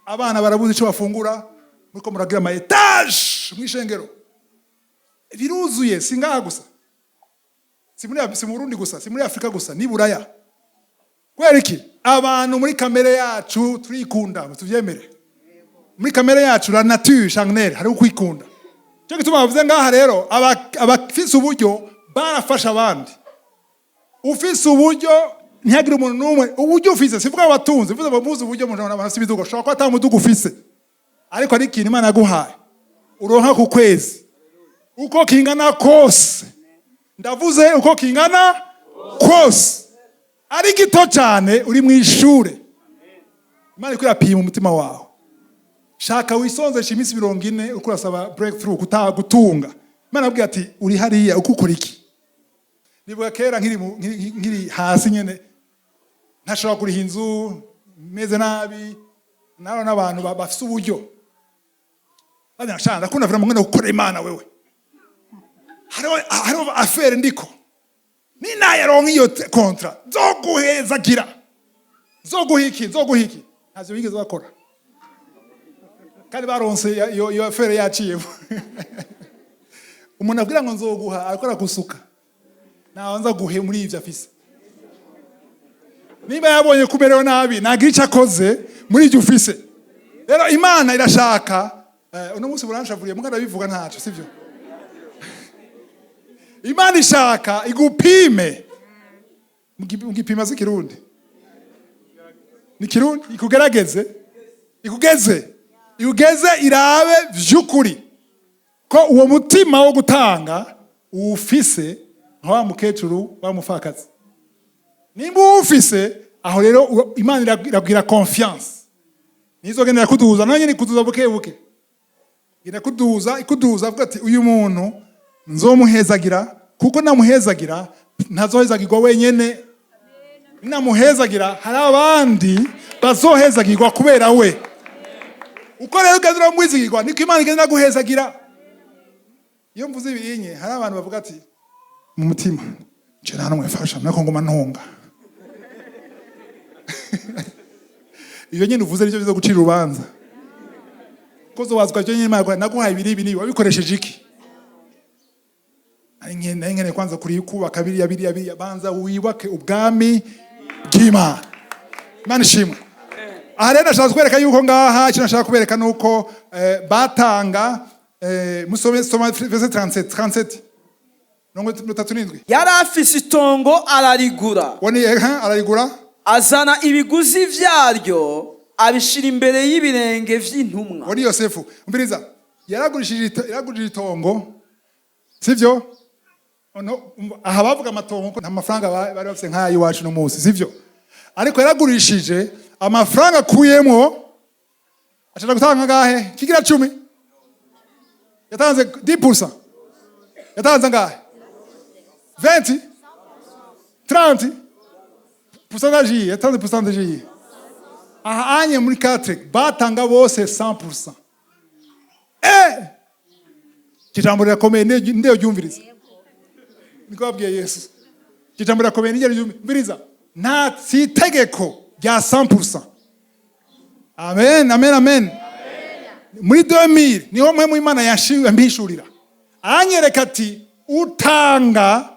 Abana barabuze icyo bafungura. Muko muragira ama etage mu ishengero. Biruzuye singaha gusa. si mu Burundi gusa, si muri Afrika gusa, ni Buraya. Kubera iki? Abantu muri kamere yacu turikunda, tuvyemere. Muri kamere yacu la nature charnelle hari ukwikunda. Cyo gituma bavuze ngaha rero abafise uburyo barafasha abandi. Ufise uburyo ntihagire umuntu numwe uburyo ufise sivuga abatunzi, bivuze bamuzi uburyo umuntu abafise ibidugo, shaka ko atamudugo ufise. Ariko ari ikintu Imana yaguhaye. Uronka ku kwezi. Uko kingana kose. Ndavuze uko kingana kose. Ari gito cyane uri mu ishure. Imana iko yapima umutima wawe. Shaka wisonzesha iminsi 40 uko urasaba breakthrough gutunga. Imana abwiye ati uri hariya uko ukora iki? Nibuka kera nkiri hasi nyene ntashobora kuriha inzu meze nabi naho n'abantu bafise uburyo. Bana shanda kuna vira mungana gukora Imana wewe. Hariho affaire ndiko. Ni naye ronka iyo kontra. Zoguhezagira. Zoguhiki. Ntavyo bigeze bakora. Kandi baronse iyo affaire yaciye. Umuntu abwira ngo nzoguha akora gusuka. Naanza guhe muri ivyo afise. Niba yabonye kumerewe nabi nagira icyo akoze muri ivyo ufise. Rero Imana irashaka uno munsi buranshavuriye muganda bivuga ntaco sivyo. Imana ishaka igupime. Mugipima z'ikirundi. Ni kirundi ikugerageze. Igugeze irabe vy'ukuri. Ko uwo mutima wo gutanga ufise wa mukecuru wa mufakazi. Nimba ufise aho rero Imana irabwira confiance. Nizogenda kuduza nanye ni kuduza buke. Ikuduza avuga ati uyu muntu nzomuhezagira kuko namuhezagira ntazohezagirwa wenyene. Namuhezagira hari abandi bazohezagirwa kubera we. Uko rero ugazira mwizigirwa niko Imana igenda guhezagira. Iyo mvuze ibinye hari abantu bavuga ati mu mutima nje nta numwe fasha nako ngoma ntunga. Iyo nyine uvuze nicyo bizo gucira urubanza. Kozo wazwa cyo nyine Imana naguhaye ibiri wabikoresheje iki? Nkene kwanza kuri kubaka biri banza wibake ubwami bw'Imana. Imana ishimwe. Aha rero ndashaka kwereka yuko ngaha cyo nashaka kubereka nuko batanga musome verset 37 yari afise itongo ararigura. Ararigura azana ibiguzi vyaryo abishira imbere y'ibirenge vy'intumwa. Woni Yosefu umbiriza yaragurishije itongo sivyo. Aha bavuga amatongo ko nta mafaranga bari bafise nk'ayo iwacu no munsi sivyo. Ariko yaragurishije amafaranga kuyemwo ashaka gutanga ngahe kigira 10 yatanze 10%. Yatanze ngahe 20 30 pourcentage yatanze pourcentage. Aha anye muri 4 batanga bose 100%. Kijambo rirakomeye ndeyo ryumviriza. Niko babwiye Yesu. Kijambo rirakomeye ndeyo ryumviriza. Nta sitegeko rya 100%. Amen. Muri 2000 niho mwe Imana yambishurira. Anyereka ati utanga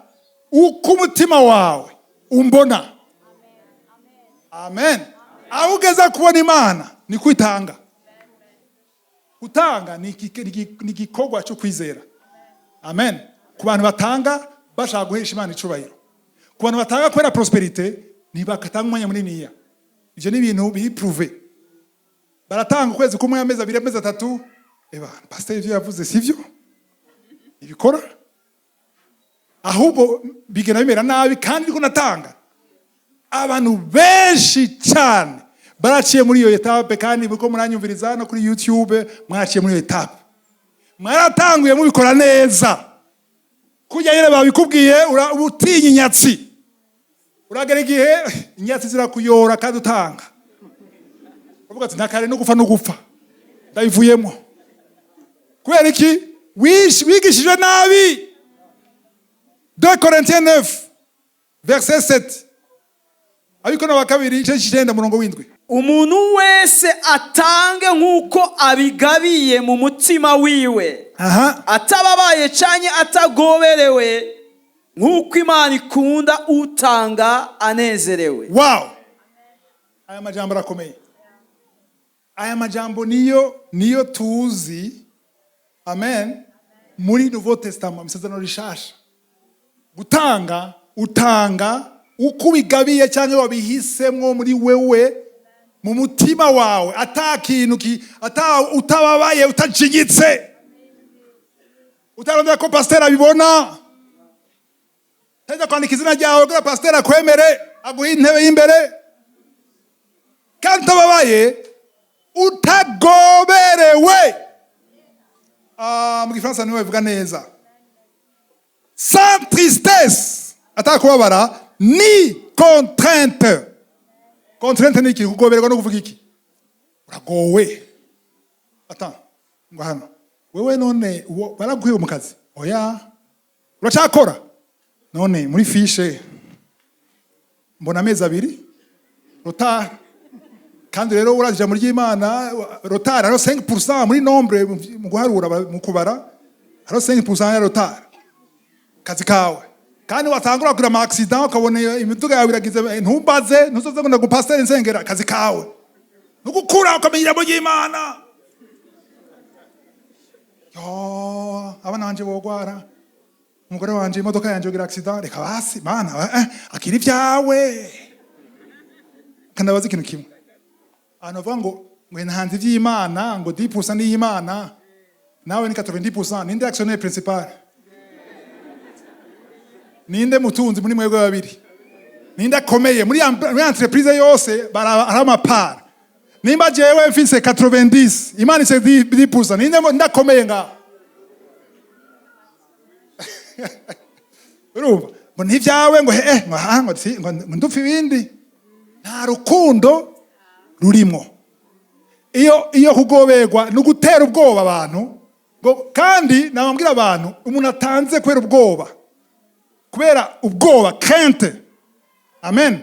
uko umutima wawe umbona. Amen. Ahugeza kubona Imana ni kwitanga. Utanga ni igikorwa cyo kwizera. Amen. Ku bantu batanga bashaka guhesha Imana icubahiro. Ku bantu batanga kwera prosperite ntibakatanga umwanya munini. Ivyo ni ibintu biri prouvé. Baratanga ukwezi kumwe amezi 2 amezi 3. Pastor ivyo yavuze sivyo? Ibikora? Ahubwo bigena bimera nabi kandi biko natanga. Abantu benshi cyane baraciye muri iyo etape kandi muko muranyumviriza no kuri YouTube mwaraciye muri iyo etape. Mwaratanguye mubikora neza. Kujya yere babikubwiye ubutinya inyatsi. Uragera igihe inyatsi zirakuyora kandi utanga. Uvuga ati nakare no gupfa. Ndabivuyemo. Kubera iki? Wigishijwe nabi. 2 Corinthiens 9 verset 7. Abikono wa kabiri cyenda murongo w'indwi. Umuntu wese atange nkuko abigabiye mu mutima wiwe. Atababaye canye atagoberewe nk'uko Imana ikunda utanga anezerewe. Wow, aya majambo arakomeye. Aya majambo niyo tuzi, amen, muri Nouveau Testament, misezerano rishasha. Gutanga, utanga uko ubigabiye cyangwa wabihisemwo muri wewe, mu mutima wawe, atakintu utababaye, utajinyitse, utarondera ko pasteur abibona, tajya kwandika izina ryawe kugira pasteur akwemere, aguha intebe y'imbere, kandi utababaye, utagoberewe. Mu Gifaransa niwe bivuga neza, sans tristesse, atakubabara ni contrainte. Contrainte ni iki? Kugoberwa no kuvuga iki? Uragowe. Ngo hano wewe none baraguye mu kazi, oya uracakora, none muri fishe mbona amezi 2 rotari, kandi rero urazija muri y'Imana rotari haro 5% muri nombre mu guharura mu kubara, haro 5% ya rotari kazi kawe, kandi watangura kugira ama accident ukabona imiduga yawe iragize, ntumbaze ntuzoze ngo ndagupasiteri nsengera, kazi kawe nugukura ukamenyera mu y'Imana. Abana banje bogwara, umugore wanje imodoka yanje ugira accident, reka basi mana akiri vyawe. Kandi abazi ikintu kimwe, bavuga ngo ntanze ivy'Imana, ngo 10% ni y'Imana, nawe ni 90%. Ninde actionnaire principal? Ninde mutunzi muri mwebwe babiri? Ninde akomeye muri entreprise yose? Barama part. Nimba jewe mfise 90, Imana ise 10%, ninde ndakomeye nga? Urumva? Ngo ntivyawe ngo ngo ndupfa ibindi. Nta rukundo rurimo. Iyo kugoberwa no gutera ubwoba abantu, kandi nabambwira abantu, umuntu atanze kwera ubwoba, kubera ubwoba, crainte, amen,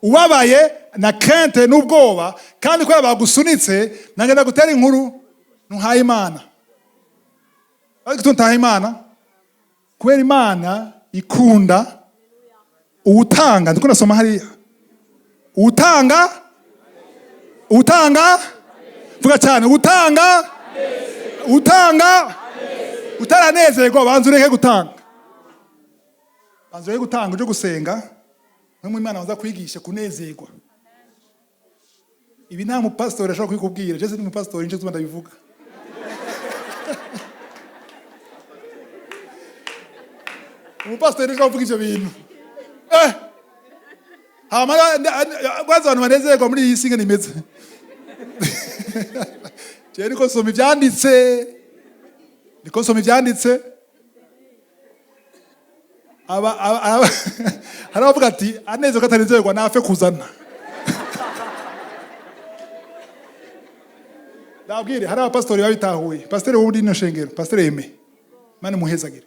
ubabaye na crainte n'ubwoba, kandi kwera bagusunitse, nagenda gutera inkuru ntuhaye Imana. Ariko tuntahaye Imana kubera Imana ikunda utanga. Ndiko nasoma hariya, utanga vuga cyane, utanga utaranezerwa, banza ureke gutanga. Banza ureke gutanga uje gusenga, mwe Imana baza kwigisha kunezerwa. Ibi nta mupastori ashobora kwikubwira, je ndi mupastori nje tuma ndabivuga. Umupastori ashobora kuvuga ivyo bintu. Kwanza abantu banezerwa muri iyi singa nimeze. Je niko soma ivyanditse. Haravuga ati anezerwa atanezerwa nafe kuzana. Ndabwire hari abapastori babitahuye. Pastori wo muri no shengero, pastori Aime. Mane muhezagire.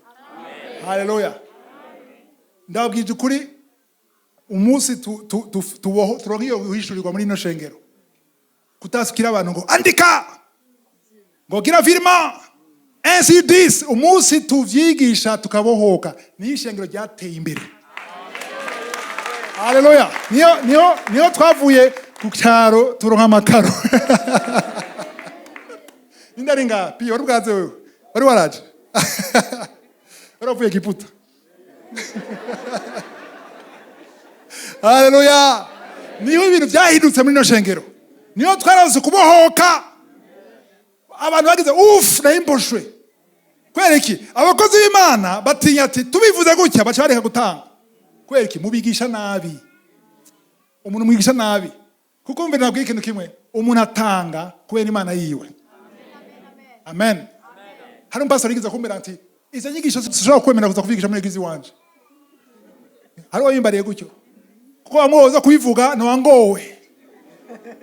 Haleluya. Ndabwije ukuri, umunsi turonkiye guhishurirwa muri no shengero, kutasukira abantu ngo andika, ngo gira virement, ainsi dis, umunsi tuvyigisha tukabohoka, ni ishengero ryateye imbere. Haleluya. Niyo twavuye ku cyaro turonka amakaro. Nindaringa pi wari bwaze wewe, wari waraje. Waravuye Giputa. Haleluya. Niyo ibintu byahindutse muri no shengero, niyo twaraze kubohoka. Abantu bagize naimboshwe. Kwereki abakozi b'Imana batinya ati tubivuze gutya baca bareka gutanga. Kwereki mubigisha nabi, umuntu mwigisha nabi, kuko mve nabwiye ikintu kimwe, umuntu atanga kubera Imana yiwe. Amen. Hari umpastor yigize kumbera ati izo nyigisho zishobora kwemera kuza kuvigisha muri eglise wanje. Hari wayimbariye gutyo, kuko amuhoza kubivuga no wangowe.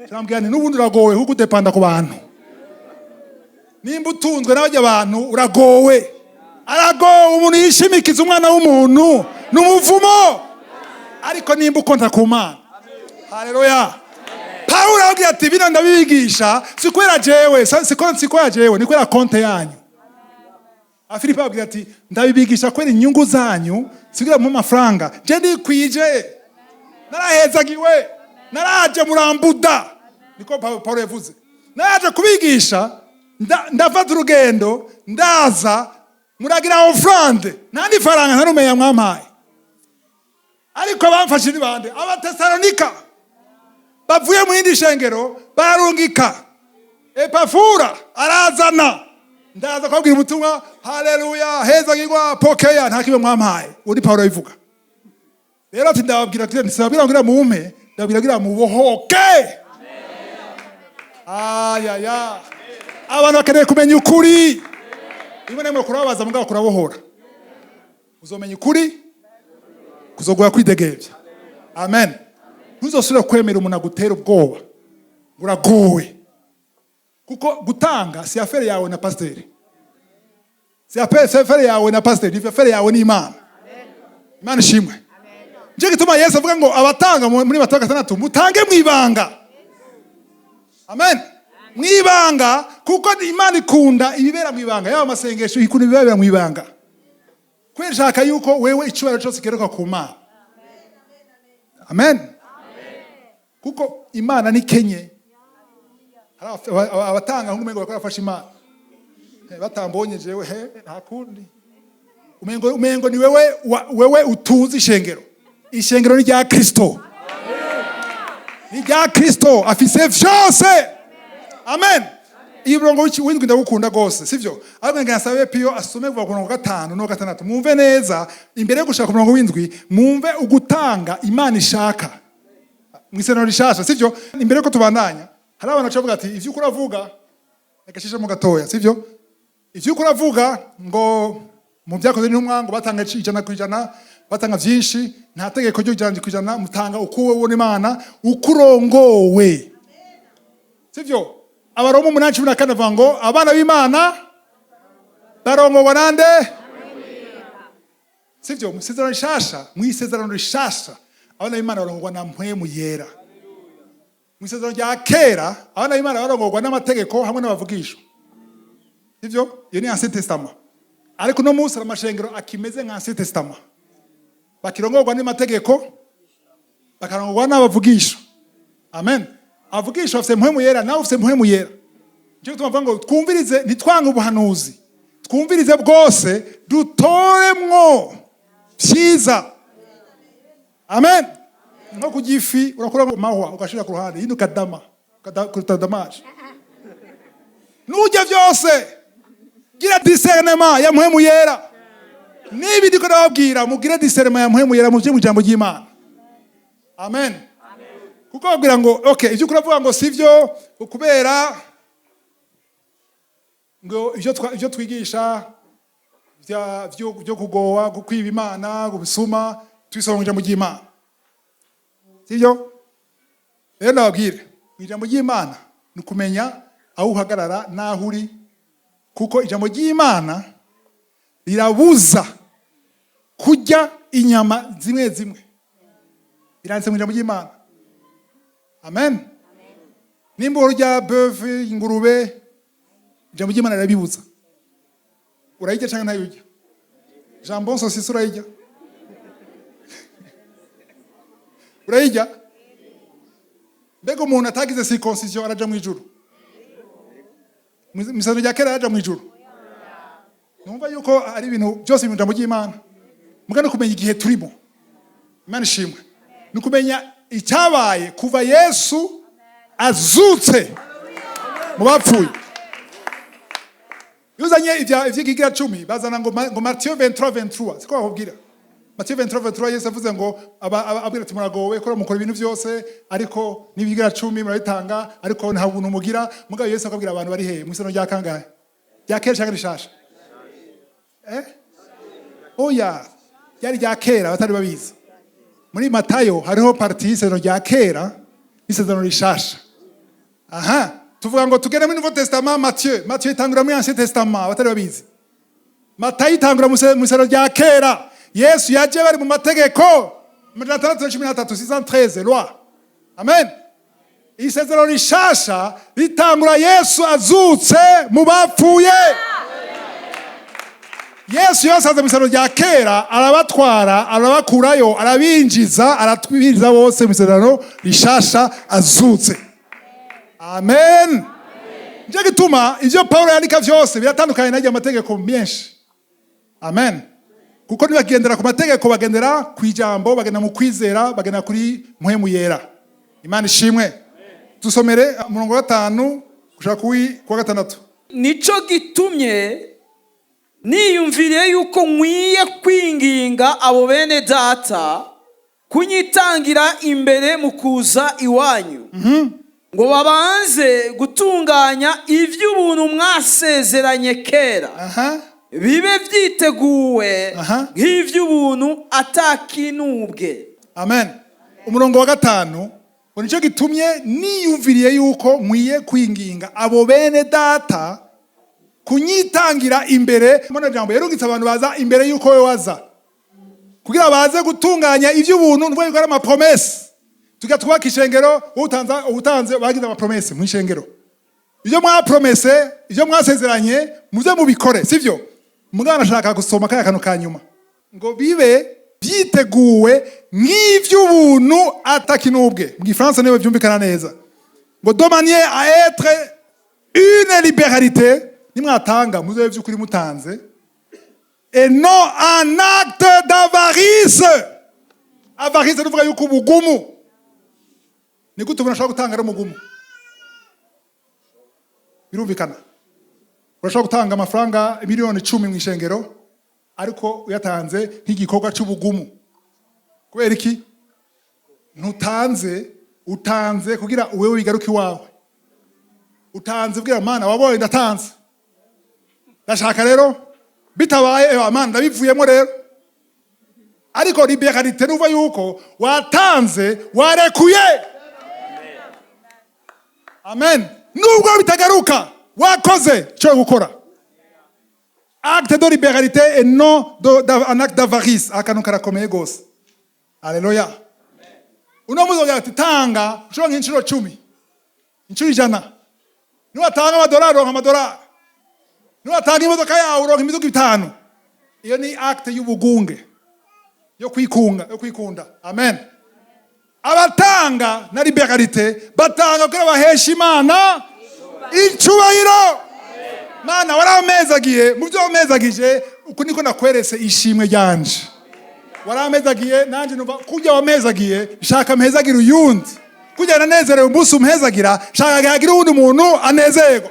Cyambwiye n'ubundi uragowe kuko depanda ku bantu. Nimba utunzwe n'abajya abantu uragowe. Aragowe umuntu yishimikiza umwana w'umuntu n'umuvumo. Ariko nimba ukonta ku Mana. Haleluya. Paulo agira ati bino ndabigisha sikwera jewe, sikwera jewe, ni kwera konte yanyu. Filipo ababwira ati ndabibigisha kwera inyungu zanyu sigira mu mafaranga je ndikwije narahezagiwe naraje murambuda niko Paulo yavuze naraje kubigisha ndafata urugendo ndaza muragira offrande nandi faranga ntarumenya mwampaye ariko bamfashe ni bande Abatesalonika bavuye mu yindi shengero bararungika Epafura arazana ndaza kubabwira ubutumwa haleluya hezagirwa pokeya ntakibe mwampaye uri Paulo yivuga rero ati ndababwira ati nsabira ngira mumpe ndabwira ngira mubohoke ya abantu bakeneye kumenya ukuri rimwe nemwe kurabaza mugabo kurabohora uzomenya ukuri kuzogura kwidegevya amen ntuzosubira kwemera umuntu agutera ubwoba uragowe kuko gutanga si afere yawe na pasiteri si afere yawe na pasiteri ni afere yawe n'Imana Imana ishimwe nje gituma Yesu avuga ngo abatanga muri Matayo 6 mutange mwibanga amen mwibanga kuko Imana ikunda ibibera mwibanga yaba amasengesho ikunda ibibera mwibanga kwishaka yuko wewe icubaro cyose keruka ku Mana amen kuko Imana ni kenye abatanga nk'umengo bakorafasha Imana batambonye jewe ntakundi umengo ni wewe utuzi ishengero ishengero ni rya Kristo ni rya Kristo afise vyose amen ibrongo w'indwi ndagukunda gose sivyo ahubwo ngasaba Pio asome kuva ku 5 no 6 mumve neza imbere yo gushaka umurongo w'indwi mumve ugutanga Imana ishaka mwiseno rishasha sivyo imbere ko tubandanya hari abantu bacavuga ati ivyo ukuravuga agashisha mu gatoya sivyo ivyo ukuravuga ngo mu byakoze n'umwango batanga 100% batanga vyinshi nta tegeko ryo 100% mutanga ukuwe wone Imana ukurongowe sivyo Abaroma 8:14 bavuga ngo abana b'Imana barongorwa nande sivyo mwisezerano rishasha abana b'Imana barongorwa na mpwemu yera mwisezerano rya kera abana b'Imana barongorwa n'amategeko hamwe n'abavugisho sivyo iyo ni Ancien Testament ariko no Musa amashengero akimeze nka Ancien Testament bakirongorwa n'amategeko bakarongorwa n'abavugisho amen avugisha afite mpwemu yera nawe ufite mpwemu yera cyo tuvuga ngo twumvirize ntitwange ubuhanuzi twumvirize bwose dutoremwo byiza amen nko kugifi urakora mahwa ugashira ku ruhande yindi kadama kutadamaje nujya byose gira discernement ya mpwemu yera nibi ndiko nababwira mugire discernement ya mpwemu yera mu jambo ry'Imana amen kuko babwira ngo okay ivyo kuravuga ngo sivyo kubera ngo ivyo twigisha byo kugowa kukwiba Imana gubisuma twisonga mu ry'Imana sivyo rero nababwire ijambo ry'Imana ni kumenya aho uhagarara naho uri kuko ijambo ry'Imana rirabuza kurya inyama zimwe biranditse mu ijambo ry'Imana amen nimba urya bœuf ingurube ijambo ry'Imana rirabibuza urayirya cyangwa ntayirya jambon saucisse urayirya urayirya mbega umuntu atagize circoncision araja mu ijuru misano rya kera araja mu ijuru numva yuko ari ibintu byose mu ijambo ry'Imana mugana kumenya igihe turimo Imana ishimwe ni kumenya icyabaye kuva Yesu azutse mu bapfuye yuzanye ivyigira 10 bazana ngo Matthieu 23:23 siko bakubwira Matthieu 23:23 Yesu avuze ngo ababwira ati muragowe ko mukora ibintu byose ariko nibigira 10 murabitanga ariko nta buntu mugira mugabo Yesu akabwira abantu bari he mwisano rya kangahe rya kera cyangwa rishasha oya yari rya kera batari babizi muri Matayo hariho parti y'isezerano rya kera n'isezerano rishasha aha tuvuga ngo tugere muri Nouveau Testament Matthieu itangura muri Ancien Testament batari babizi Matayo itangura mu isezerano rya kera Yesu yaje bari mu mategeko 613 loi amen isezerano rishasha ritangura Yesu azutse mu bapfuye Yesu yasaze mu isezerano rya kera, arabatwara, arabakurayo, arabinjiza, aratwibiriza bose mu isezerano rishasha azutse. Amen. Nje gituma ivyo Paulo yandika vyose biratandukanye n'ajya amategeko menshi. Amen. Kuko nibagendera ku mategeko bagendera ku ijambo, bagenda mu kwizera, bagenda kuri mpwemu yera. Imana ishimwe. Tusomere umurongo wa 5 gushaka kuwa 6. Nico gitumye niyumviriye yuko nkwiye kwinginga abo bene data kunyitangira imbere mu kuza iwanyu, ngo babanze gutunganya ivy'ubuntu mwasezeranye kera, bibe vyiteguwe nk'ivy'ubuntu atakinubwe. Amen. Umurongo wa 5, nico gitumye niyumviriye yuko nkwiye kwinginga abo bene data kunyitangira imbere. Mwana jambo yerungitse abantu baza imbere yuko we waza, kugira baze gutunganya ivy'ubuntu, ndwe yuko ari ama promesse. Tugatwaka ishengero, utanze bagize ama promesse mu ishengero. Ibyo mwa promesse, ibyo mwasezeranye muze mubikore, sivyo? Mugana ashaka gusoma kaya kanu kanyuma, ngo bibe byiteguwe nk'ivy'ubuntu atakinubwe. Mu Gifaransa niwe byumvikana neza, ngo de manière à être une libéralité, nimwatanga muze by'ukuri mutanze, et non un acte d'avarice. Avarice nuvuga yuko ubugumu. Ni gute umuntu ashobora gutanga ari umugumu? Birumvikana. Urashobora gutanga amafaranga miliyoni 10 mu ishengero, ariko uyatanze nk'igikorwa cy'ubugumu. Kubera iki? Ntutanze, utanze kugira uwe wigaruke iwawe. Utanze kugira Mana waboye ndatanze. Ndashaka rero bitabaye Mana ndabivuyemo rero. Ariko liberalité nuva yuko watanze warekuye. Amen. Nubwo bitagaruka wakoze cyo gukora. Acte de libéralité et non un acte d'avarice. Akantu karakomeye gose. Alléluia. Uno muzo ati tanga cyo nk'inshuro 10. Inshuro 100. Niwatanga amadolari. Niwatanga imodoka yawe uronka imiduga 5. Iyo ni acte y'ubugunge. Yo kwikunda. Amen. Abatanga na liberalité batanga kugira bahesha Imana icubahiro. Mana waramezagiye mu byo wamezagije, uko niko nakwerese ishimwe ryanje. Waramezagiye nanje numva kujya wamezagiye shaka mpezagira uyundi. Kujya nanezerewe umunsi umhezagira shaka gagira undi muntu anezego.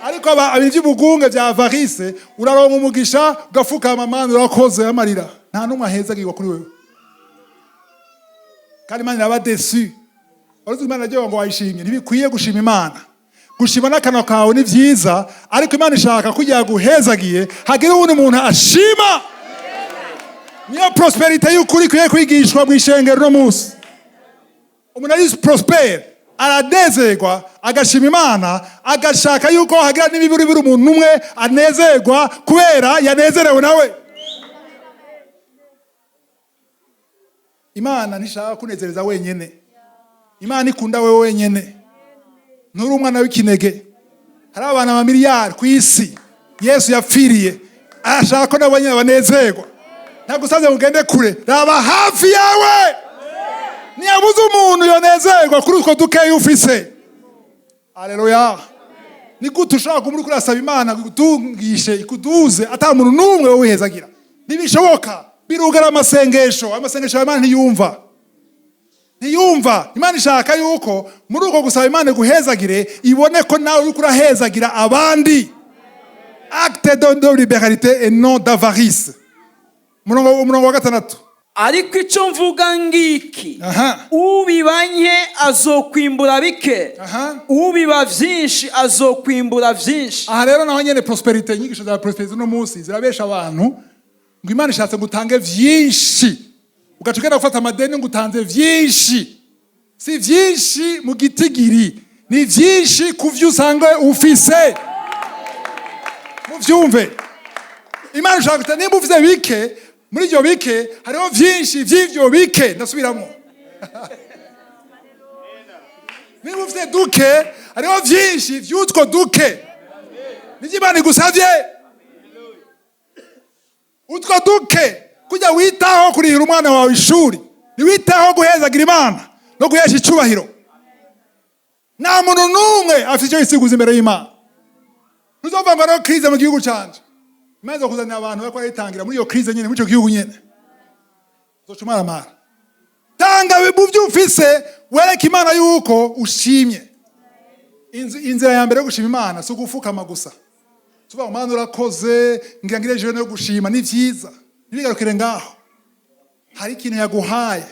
Ariko abinji bugunge bya avarice uraronka umugisha ugafuka Mana urakoze amarira. Nta numwe ahezagirwa kuri wewe. Kandi Imana iraba déçu. Urazi Imana ryo ngo wayishimye, ntibikwiye gushima Imana. Gushima n'akanwa kawe ni vyiza, ariko Imana ishaka kugira guhezagiye hagira ubundi umuntu ashima. Niyo prosperité y'ukuri kwiye kwigishwa mu ishengero no munsi. Umuntu ari prospère aradezerwa agashima Imana, agashaka yuko hagira n'ibiburi biri umuntu umwe anezerwa kubera yanezerewe nawe. Imana nishaka kunezereza wenyene. Imana ikunda wewe wenyene. Nuri umwana w'ikinege. Hari abana ba miliyari ku isi Yesu yapfiriye, ashaka ko nabo nyine banezerwa. Ntagusaze mugende kure, raba hafi yawe. Niyabuze umuntu yonezerwa kuri utwo dukeyi ufise. Haleluya. Ni gute ushaka kumuri kurasaba Imana gutungishe ikuduze ata muntu numwe wehezagira? Nibishoboka. Birugara amasengesho Imana ntiyumva. Imana ishaka yuko muri uko gusaba Imana guhezagire ibone ko nawe uri kurahezagira abandi. Acte de liberalité et non d'avarice. Umurongo wa 6. Ariko icyo mvuga ngiki, ubibanye azokwimbura bike, ubiba vyinshi azokwimbura vyinshi. Aha rero naho nyene prosperité, inyigisho za prosperité no munsi zirabesha abantu ngo Imana ishatse gutange vyinshi, ugacukera gufata amadeni ngo utanze vyinshi. Si vyinshi mu gitigiri, ni vyinshi kuvyo usanga ufise. Muvyumve. Imana ishaka gutanga nimba ufise bike, muri ibyo bike hariho vyinshi vy'ivyo bike. Ndasubiramo. Nimba ufise duke, hariho vyinshi vy'utwo duke. Nijye Imana igusavye. utwo duke kujya witaho kurihira umwana wawe ishuri, niwitaho guhezagira Imana no guhesha icubahiro. Nta muntu n'umwe afite icyo yisiguza imbere y'Imana. Ntuzova ngo no krize mu gihugu canje, Imana kuzanira abantu bariko bayitangira muri iyo krize nyene, muri ico gihugu nyene. Uzocumara mara. Tanga mu byo ufise, wereke Imana yuko ushimye. Inzira ya mbere yo gushima Imana si ugufukama gusa. Tuba Imana urakoze, ngira ngire ejo no gushima, ni vyiza. Ntibigarukire ngaho. Hari ikintu yaguhaye.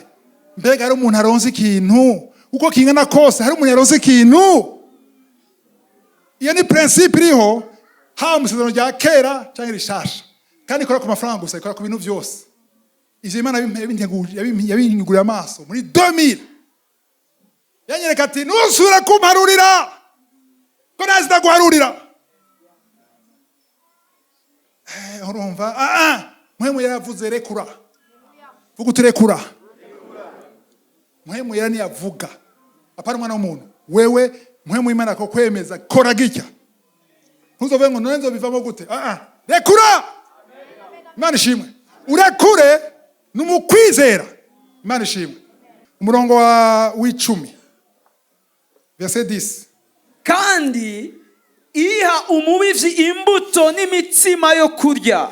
Mbega ari umuntu aronse ikintu, uko kingana kose hari umuntu yaronse ikintu. Iyo ni principe iriho, haba mu isezerano rya kera cyangwa rishasha. Kandi ikora ku mafaranga gusa, ikora ku bintu byose. Ivyo Imana yabinyuguriye amaso muri 2000. Yanyereka ati nusura kumparurira ko nazi ndaguharurira. Urumva muhemu yaravuze rekura. Vuga uturekura. Muhemu yari yavuga. Apana umwana w'umuntu. Wewe muhemu Imana ko kwemeza kora gitya. Ntuzove ngo none nzobivamo gute? Rekura. Imana ishimwe. Urekure numukwizera. Imana ishimwe. Umurongo w'icumi. Verset 10. Kandi iha umubivyi imbuto n'imitsima yo kurya.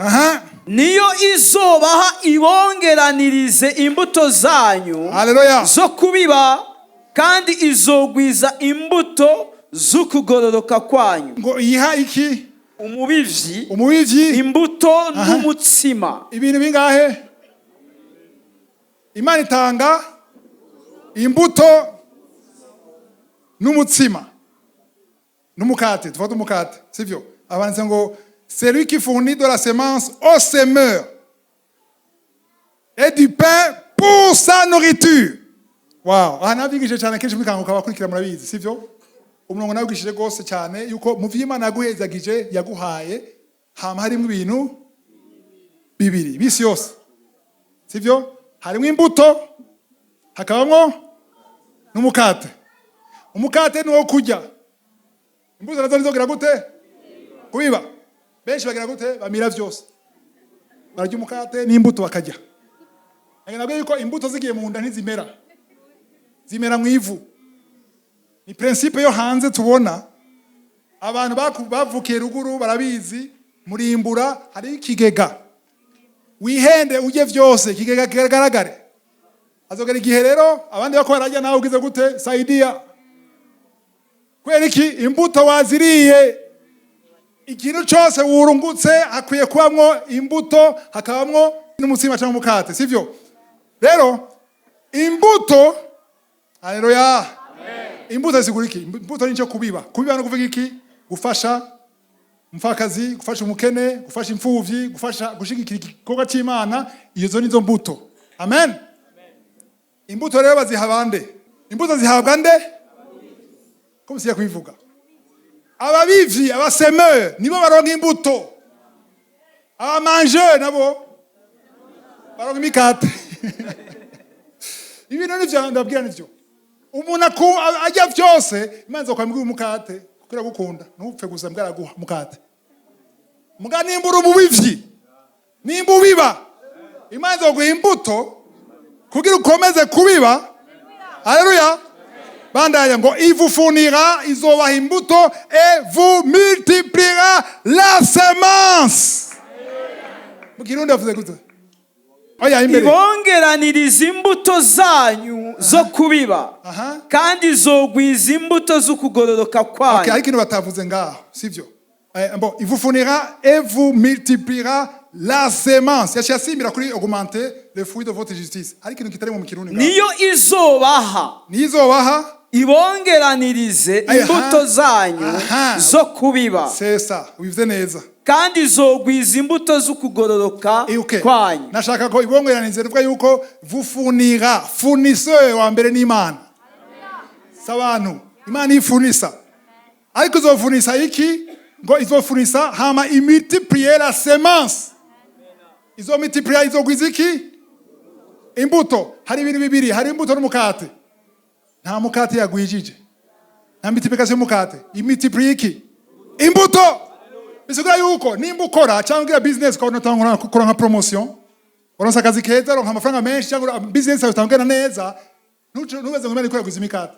Niyo izobaha ibongeranirize imbuto zanyu. Haleluya. Zo kubiba kandi izogwiza imbuto z'ukugororoka kwanyu. Ngo iha iki? Umubivyi imbuto n'umutsima. Ibintu bingahe? Imana itanga imbuto n'umutsima n'umukate. Tufata umukate, sivyo? Avanze ngo celui qui fournit de la semence au semeur et du pain pour sa nourriture. Wow, nabigishije cyane kenshi mukanguka bakurikira murabizi, sivyo? Umurongo nabigishije gose cyane yuko mu vy'Imana yaguhezagije yaguhaye hama harimo ibintu bibiri bisi yose, sivyo? Harimo imbuto, hakabamo n'umukate. Umukate ni wo kurya. Imbuto nazo nizogira gute? Kubiba. Benshi bagira gute? Bamira vyose. Barya umukate n'imbuto bakajya. Nagenda yuko imbuto zigiye mu nda ntizimera. Zimera mu ivu. Ni principe yo hanze tubona. Abantu bavukiye ruguru barabizi, murimbura hari ikigega. Wihende uje vyose, ikigega kigaragare. Azogera igihe rero abandi bako barajya nawe ugize gute? Saidia. Kwera iki? Imbuto waziriye. Ikintu cyose wurungutse hakwiye kubamwo imbuto, hakabamwo n'umutsima cyangwa umukate, sivyo? Rero imbuto, haleluya. Amen. Imbuto zigura iki? Imbuto ni cyo kubiba. Kubiba no kuvuga iki? Gufasha umfakazi, gufasha umukene, gufasha imfuvyi, gufasha gushigikira igikorwa cy'Imana. Izo nizo mbuto. Amen. Imbuto rero bazihabande. Imbuto zihabwa nde? Comme si yakubivuga. Ababivyi, abasemeur, nibo baronka imbuto. Abamangeur nabo baronka imikate. Ibintu nivyo ndabwira nivyo. Umuntu ajya vyose, Imana izokwambira umukate, kugira gukunda. Ntupfe gusa mbwaraguha mukate. Muga nimbura umubivyi. Nimba ubiba. Imana izoguha imbuto kugira ukomeze kubiba. Haleluya. Bandaya ngo il vous fournira, izobaha imbuto et vous multipliera la semence. Mukirundi avuze gute? Oya imbere. Ibongeraniriza imbuto zanyu zo kubiba. Kandi izogwiza imbuto z'ukugororoka kwanyu. Okay, ariko batavuze ngaho, sivyo? Bon, il vous fournira et vous multipliera la semence. Yashasimbira kuri augmenter le fruit de votre justice. Ariko ikintu kitari mu kirundi ngaho. Niyo izobaha. Nizobaha ibongeranirize imbuto zanyu zo kubiba. C'est ça, ubivuze neza. Kandi izogwiza imbuto z'ukugororoka kwanyu. Nashaka ko ibongeranirize ruvuga yuko vous fournira, fournisseur wa mbere ni Imana. Sabantu, Imana ifurnisa. Ariko izofurnisa iki? Ngo izofurnisa hama imultiplier la semence. Izo multiplier izogwiza iki? Imbuto. Hari ibintu bibiri, hari imbuto n'umukate. Nta mukate yagwijije. Nta multiplication y'umukate. Imultiplier iki? Imbuto. bisigura yuko nimba ukora cyangwa ugira business ukabona utangura nka promotion uronsa akazi keza uronka amafaranga menshi cyangwa business yawe utangana neza ntubeze ngo imana ikwiye imikate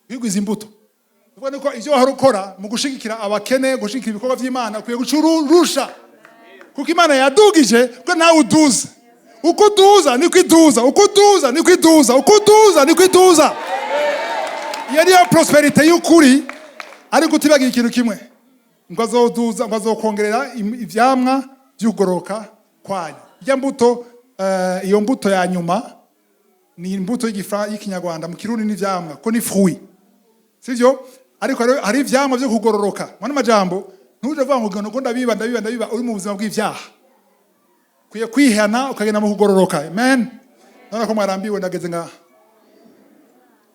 wigwiza imbuto uvuga nuko ivyo wahora ukora mu gushigikira abakene gushigikira ibikorwa vy'Imana ukwiye gucururusha kuko Imana yadugije ko nawe uduza uko uduza niko iduza uko uduza niko iduza uko uduza niko iduza iyo niyo prosperity y'ukuri ariko utibagira ikintu kimwe ngo azoduza ngo azokongerera ivyamwa by'ugoroka kwanyu ya mbuto iyo mbuto ya nyuma ni imbuto y'ikinyarwanda mu kirundi n'ivyamwa ko ni fruit sivyo ariko hari ivyamwa byo kugororoka mwana majambo ntuje vuga ngo ndabiba uri mu buzima bw'ivyaha kuye kwihana ukagenda mu kugororoka amen none ko mwarambiwe ndageze nga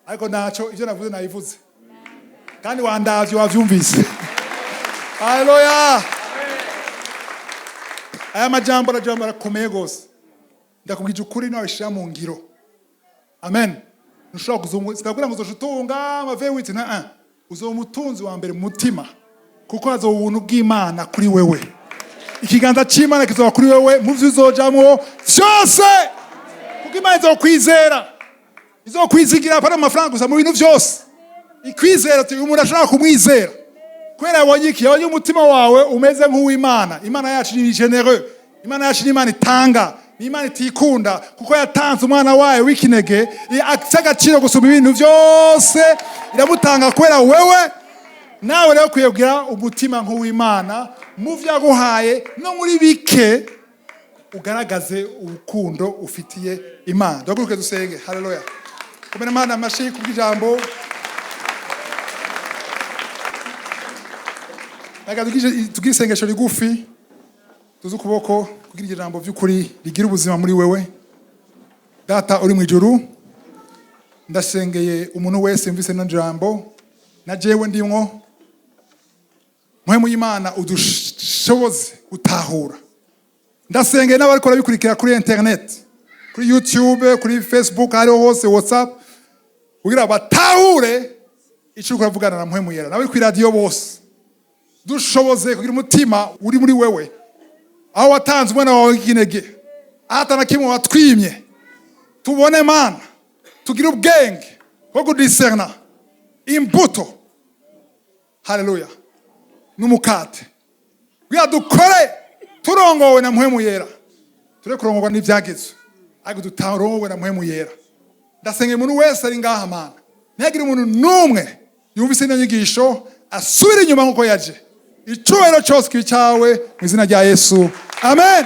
ariko naco ivyo navuze nayivuze kandi wandavye wavyumvise haleluya aya majambo arakomeye gose ndakubwije ukuri nawe shira mu ngiro amen nushobora kuzungu sikabwira ngo uzoshutunga amavewiti na uzomutunzi wa mbere mu mutima kuko hazo ubuntu bw'Imana kuri wewe ikiganza c'Imana kizoba kuri wewe mu vyuzojamwo vyose kuko Imana izokwizigira para amafaranga gusa mu bintu vyose ikwizera ati umuntu ashaka kumwizera kwera yabonye umutima wawe umeze nk'uw'Imana. Imana yacu ni genereux, Imana yacu ni Imana itanga, ni Imana itikunda kuko yatanze umwana wayo w'ikinege agaciro gusoma ibintu byose iramutanga kwera wewe nawe rero kuyegira umutima nk'uw'Imana mu vyaguhaye no muri bike ugaragaze urukundo ufitiye Imana. Duhaguruke dusenge. Haleluya. Komera Imana amashi kubw'ijambo. Tugira isengesho rigufi tuzi ukuboko kugira ijambo by'ukuri rigira ubuzima muri wewe. Data uri mu ijuru, ndasengeye umuntu wese mvise no jambo na jewe ndimwo, muhemu y'Imana udushoboze gutahura. Ndasengeye n'abariko bikurikira kuri internet, kuri YouTube, kuri Facebook, ari hose WhatsApp, kugira batahure ico kuravugana na muhemu yera. Nawe kuri radio bose dushoboze kugira umutima uri muri wewe, aho watanze umwana wawe w'ikinege, atana kimwe watwimye, tubone Mana, tugire ubwenge bwo kudiscerna imbuto. Haleluya. N'umukate kugira dukore turongowe na muhemu yera, ture kurongorwa n'ivyagezo ariko dutarongowe na muhemu yera. Ndasenge umuntu wese ari ngaha Mana, ntihagire umuntu numwe yumvise inyigisho asubira inyuma nkuko yaje. Icyubahiro cyose kibi cyawe mu izina rya Yesu. Amen.